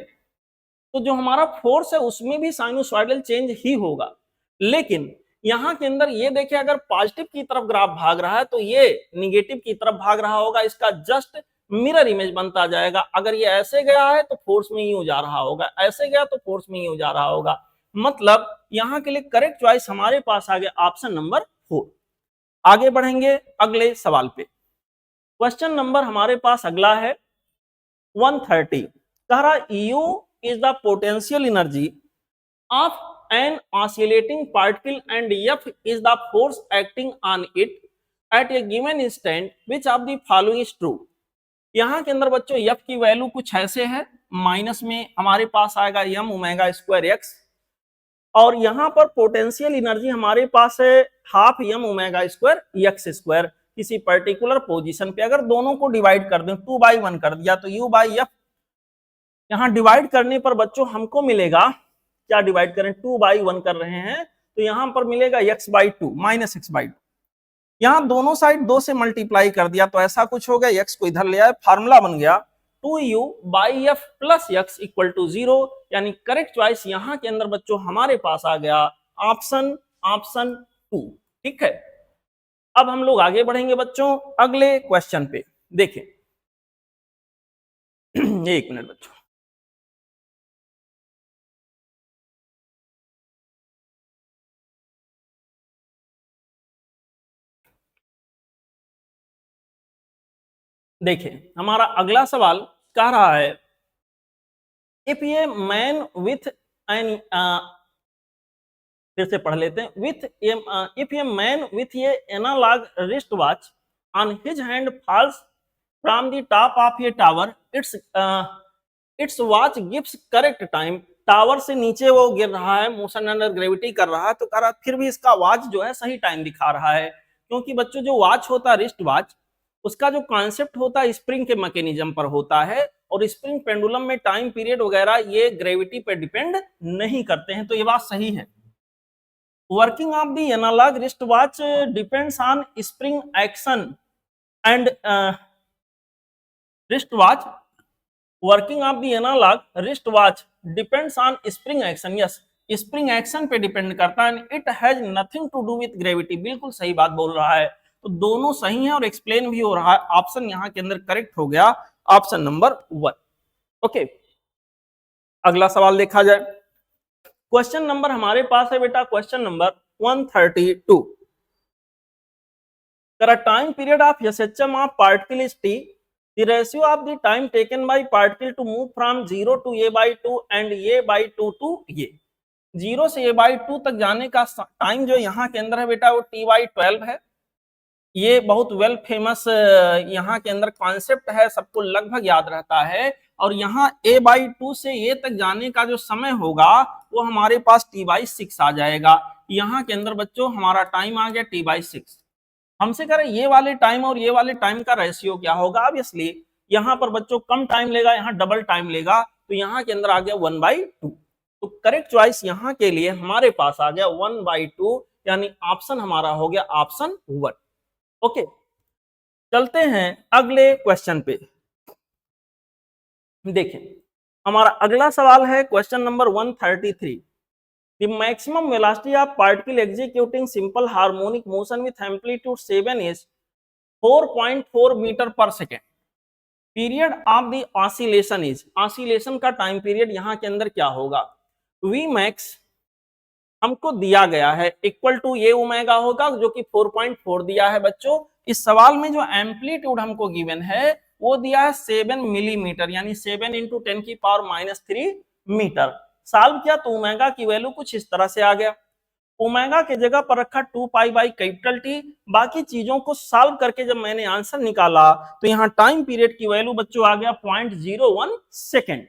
तो जो हमारा फोर्स है उसमें भी साइनोसॉइडल चेंज ही होगा, लेकिन यहाँ के अंदर ये देखिए अगर पॉजिटिव की तरफ ग्राफ भाग रहा है तो ये निगेटिव की तरफ भाग रहा होगा, इसका जस्ट मिरर इमेज बनता जाएगा। अगर ये ऐसे गया है तो फोर्स में यूं जा रहा होगा, ऐसे गया तो फोर्स में यूं जा रहा होगा। मतलब यहाँ के लिए करेक्ट चॉइस हमारे पास आ गया ऑप्शन नंबर 4। आगे बढ़ेंगे अगले सवाल पे। क्वेश्चन नंबर हमारे पास अगला है 130। कह रहा U is the potential energy of an oscillating particle and F is the force acting on it at a given instant, which of the following is true। यहाँ के अंदर बच्चों F की वैल्यू कुछ ऐसे है, माइनस में हमारे पास आएगा m ओमेगा स्क्वायर x, और यहाँ पर पोटेंशियल एनर्जी हमारे पास है half m omega square x square किसी पर्टिकुलर पोजीशन पे। अगर दोनों को डिवाइड कर दें 2/1 कर दिया तो u बाई एफ, यहाँ डिवाइड करने पर बच्चों हमको मिलेगा, क्या डिवाइड करें 2/1 कर रहे हैं तो यहाँ पर मिलेगा x/2 माइनस x/2। यहाँ दोनों साइड 2 से मल्टीप्लाई कर दिया तो ऐसा कुछ हो गया, x को इधर ले आए, फार्मूला बन गया 2u/f plus x equal to 0। यानी करेक्ट चॉइस यहाँ के अंदर बच्चों हमारे पास आ गया ऑप्शन 2। ठीक है, अब हम लोग आगे बढ़ेंगे बच्चों अगले क्वेश्चन पे। देखें एक मिनट बच्चों, देखिए हमारा अगला सवाल कह रहा है इफ ये मैन विथ एन, फिर से पढ़ लेते हैं, इफ ये मैन विथ ये analog wrist watch on his hand falls from the top of ये tower, its watch gives correct time. Tower से नीचे वो गिर रहा है, मोशन अंडर ग्रेविटी कर रहा है, तो कह रहा फिर भी इसका वॉच जो है सही टाइम दिखा रहा है। क्योंकि बच्चों जो वॉच होता है रिस्ट वॉच, उसका जो कॉन्सेप्ट होता है स्प्रिंग के मैकेनिज्म पर होता है, और स्प्रिंग पेंडुलम में टाइम पीरियड वगैरह ये ग्रेविटी पे डिपेंड नहीं करते हैं, तो ये बात सही है। Working of the analogue wrist watch depends on spring action and wrist watch, working of the analogue wrist watch depends on spring action. Yes, spring action पे डिपेंड करता है, it has nothing to do with gravity. बिल्कुल सही बात बोल रहा है, तो दोनों सही है और एक्सप्लेन भी हो रहा है। ऑप्शन यहाँ के अंदर करेक्ट हो गया, ऑप्शन नंबर 1। ओके, अगला सवाल देखा जाए। क्वेश्चन नंबर हमारे पास है बेटा question number 132। Time period of SHM of particle is t, the ratio of the time taken by particle to move from 0 to a/2 and a/2 to a, 0 से a/2 तक जाने का टाइम जो यहाँ के अंदर है बेटा वो t/12 है। ये बहुत वेल फेमस यहाँ के अंदर कॉन्सेप्ट है, सबको लगभग याद रहता है। और यहाँ a/2 से a तक जाने का जो समय होगा वो हमारे पास t/6 आ जाएगा। यहाँ के अंदर बच्चों हमारा टाइम आ गया t/6। हमसे कह रहे ये वाले टाइम और ये वाले टाइम का रेशियो क्या होगा। ऑब्वियसली यहाँ पर बच्चों कम टाइम लेगा, यहाँ डबल टाइम लेगा, तो यहाँ के अंदर आ गया 1/2। तो करेक्ट चॉइस यहाँ के लिए हमारे पास आ गया 1/2, यानी ऑप्शन हमारा हो गया ऑप्शन 1। ओके, चलते हैं अगले क्वेश्चन पे। देखें हमारा अगला सवाल है question number 133। The maximum velocity of particle executing simple harmonic motion with amplitude 7 is 4.4 meter per second. Period of the oscillation is, oscillation का टाइम पीरियड यहाँ के अंदर क्या होगा। V max हमको दिया गया है इक्वल टू ये ओमेगा होगा जो कि 4.4 दिया है बच्चों। इस सवाल में जो एम्पलीट्यूड हमको गिवन है वो दिया है 7 मिलीमीटर, यानी 7 × 10⁻³ मीटर। सॉल्व किया तो ओमेगा की वैल्यू कुछ इस तरह से आ गया। ओमेगा के जगह पर रखा 2π/T। बाकी चीजों को सॉल्व करके जब मैंने आंसर निकाला तो यहाँ टाइम पीरियड की वैल्यू बच्चों आ गया 0.01 सेकेंड।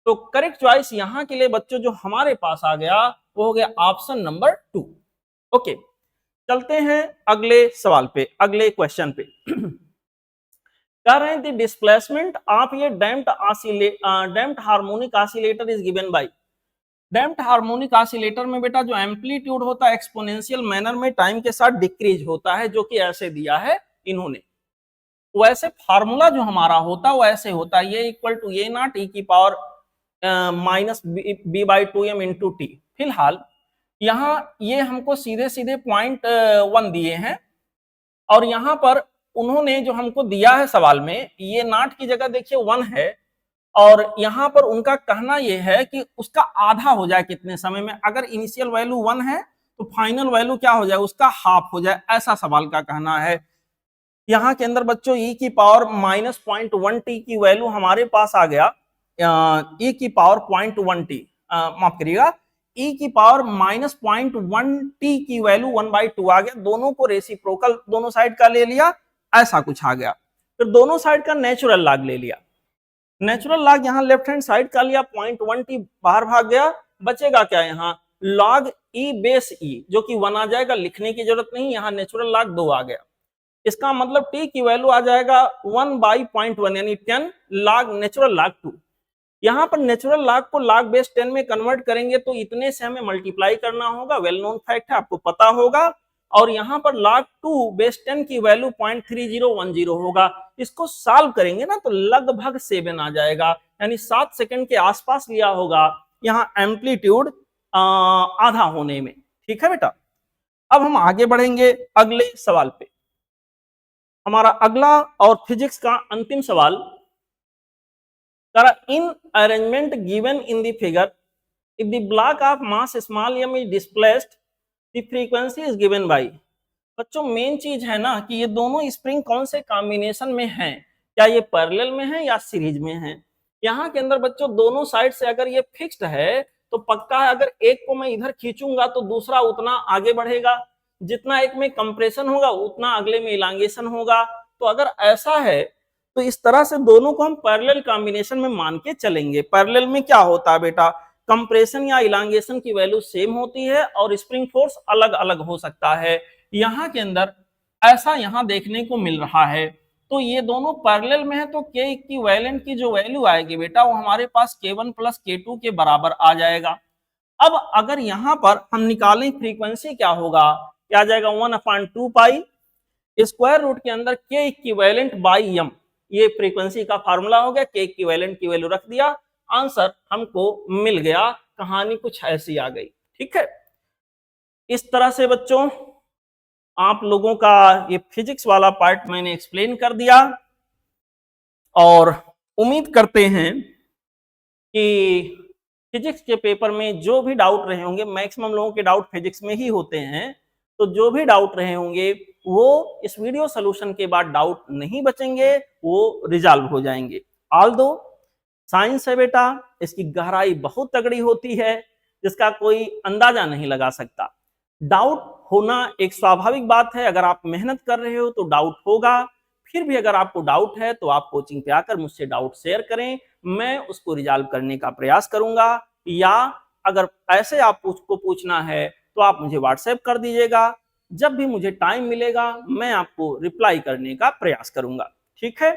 तो करेक्ट चॉइस यहाँ के लिए बच्चों जो हमारे पास आ गया वो हो गया ऑप्शन नंबर 2। ओके, चलते हैं अगले सवाल पे, अगले क्वेश्चन पे। कह रहे हैं डिस्प्लेसमेंट ऑफ ये damped harmonic oscillator is given bye. Damped harmonic oscillator में बेटा जो एम्पलीट्यूड होता है एक्सपोनेंशियल मैनर में टाइम के साथ डिक्रीज होता है, जो कि ऐसे दिया है इन्होंने। वैसे फार्मूला जो हमारा होता है वो ऐसे होता है, ये इक्वल टू a0 e की पावर -b/2m × t। फिलहाल यहाँ ये हमको सीधे सीधे 0.1 दिए हैं और यहाँ पर उन्होंने जो हमको दिया है सवाल में, ये नॉट की जगह देखिए 1 है और यहाँ पर उनका कहना यह है कि उसका आधा हो जाए कितने समय में। अगर इनिशियल वैल्यू 1 है तो फाइनल वैल्यू क्या हो जाए, उसका हाफ हो जाए, ऐसा सवाल का कहना है। यहाँ के अंदर बच्चों e की पावर -0.1t की वैल्यू हमारे पास आ गया, e की पावर 0.1t, माफ करिएगा, e की पावर -0.1t की वैल्यू 1/2 आ गया। दोनों को रेसिप्रोकल दोनों साइड का ले लिया, ऐसा कुछ आ गया। फिर दोनों साइड का नेचुरल लॉग ले लिया। नेचुरल लॉग यहाँ लेफ्ट हैंड साइड का लिया, 0.1t बाहर भाग गया, बचेगा क्या यहाँ log e बेस e, जो कि 1 आ जाएगा, लिखने की जरूरत नहीं, यहाँ नेचुरल लॉग 2 आ गया। इसका मतलब t की वैल्यू आ जाएगा 1/0.1 यानी 10 log नेचुरल लॉग 2। यहाँ पर नेचुरल लॉग को log बेस 10 में कन्वर्ट करेंगे तो इतने से हमें मल्टीप्लाई करना होगा, वेल नोन फैक्ट है, आपको पता होगा। और यहाँ पर log 2 बेस 10 की वैल्यू 0.3010 होगा। इसको सॉल्व करेंगे ना तो लगभग 7 आ जाएगा, यानी 7 सेकंड के आसपास लिया होगा यहाँ एम्पलीट्यूड आधा होने में। ठीक है बेटा, अब हम आगे बढ़ेंगे अगले सवाल पे। हमारा अगला और फिजिक्स का अंतिम सवाल, in arrangement given in the figure, if the block of mass small m is displaced, the frequency is given by. बच्चों मेन चीज है ना कि ये दोनों स्प्रिंग कौन से कॉम्बिनेशन में हैं, क्या ये पैरेलल में है या सीरीज में है। यहाँ के अंदर बच्चों दोनों साइड से अगर ये फिक्स्ड है तो पक्का है, अगर एक को मैं इधर खींचूंगा तो दूसरा उतना आगे बढ़ेगा, जितना एक में कंप्रेशन होगा उतना अगले में इलांगेशन होगा। तो अगर ऐसा है तो इस तरह से दोनों को हम पैरेलल कॉम्बिनेशन में मान के चलेंगे। पैरेलल में क्या होता है बेटा, कंप्रेशन या इलांगेशन की वैल्यू सेम होती है और स्प्रिंग फोर्स अलग अलग हो सकता है। यहाँ के अंदर ऐसा यहाँ देखने को मिल रहा है। तो ये दोनों पैरेलल में है तो K इक्विवेलेंट की जो वैल्यू आएगी बेटा वो हमारे पास K1 प्लस K2 के बराबर आ जाएगा। अब अगर यहाँ पर हम निकालें फ्रीक्वेंसी क्या होगा, क्या आ जाएगा 1/2 पाई स्क्वायर रूट के अंदर K इक्विवेलेंट बाई m, ये फ्रीक्वेंसी का फार्मूला हो गया। K इक्विवेलेंट की वैल्यू रख दिया, आंसर हमको मिल गया। कहानी कुछ ऐसी आ गई। ठीक है, इस तरह से बच्चों आप लोगों का ये फिजिक्स वाला पार्ट मैंने एक्सप्लेन कर दिया और उम्मीद करते हैं कि फिजिक्स के पेपर में जो भी डाउट रहे होंगे, मैक्सिमम लोगों के डाउट फिजिक्स में ही होते हैं, तो जो भी डाउट रहे होंगे वो इस वीडियो सोल्यूशन के बाद डाउट नहीं बचेंगे, वो रिजॉल्व हो जाएंगे। ऑल्दो साइंस है बेटा, इसकी गहराई बहुत तगड़ी होती है जिसका कोई अंदाजा नहीं लगा सकता। डाउट होना एक स्वाभाविक बात है, अगर आप मेहनत कर रहे हो तो डाउट होगा। फिर भी अगर आपको डाउट है तो आप कोचिंग पे आकर मुझसे डाउट शेयर करें, मैं उसको रिजॉल्व करने का प्रयास करूंगा। या अगर ऐसे आप उसको पूछना है तो आप मुझे व्हाट्सएप कर दीजिएगा, जब भी मुझे टाइम मिलेगा मैं आपको रिप्लाई करने का प्रयास करूंगा। ठीक है,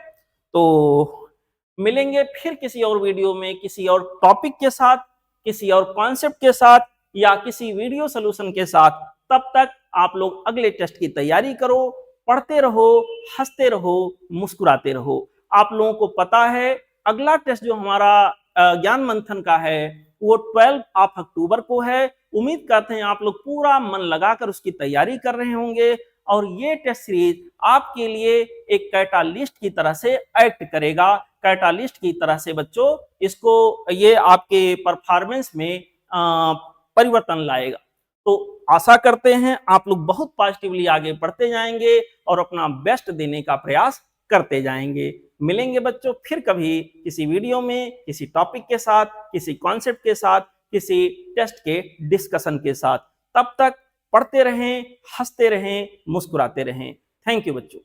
तो मिलेंगे फिर किसी और वीडियो में, किसी और टॉपिक के साथ, किसी और कॉन्सेप्ट के साथ या किसी वीडियो सोल्यूशन के साथ। तब तक आप लोग अगले टेस्ट की तैयारी करो, पढ़ते रहो, हंसते रहो, मुस्कुराते रहो। आप लोगों को पता है अगला टेस्ट जो हमारा ज्ञान मंथन का है वो 12 अक्टूबर को है। उम्मीद करते हैं आप लोग पूरा मन लगाकर उसकी तैयारी कर रहे होंगे और ये टेस्ट सीरीज आपके लिए एक कैटालिस्ट की तरह से एक्ट करेगा। कैटालिस्ट की तरह से बच्चों इसको ये आपके परफॉर्मेंस में परिवर्तन लाएगा। तो आशा करते हैं आप लोग बहुत पॉजिटिवली आगे बढ़ते जाएंगे और अपना बेस्ट देने का प्रयास करते जाएंगे। मिलेंगे बच्चों फिर कभी किसी वीडियो में, किसी टॉपिक के साथ, किसी कॉन्सेप्ट के साथ, किसी टेस्ट के डिस्कशन के साथ। तब तक पढ़ते रहें, हंसते रहें, मुस्कुराते रहें। थैंक यू बच्चों।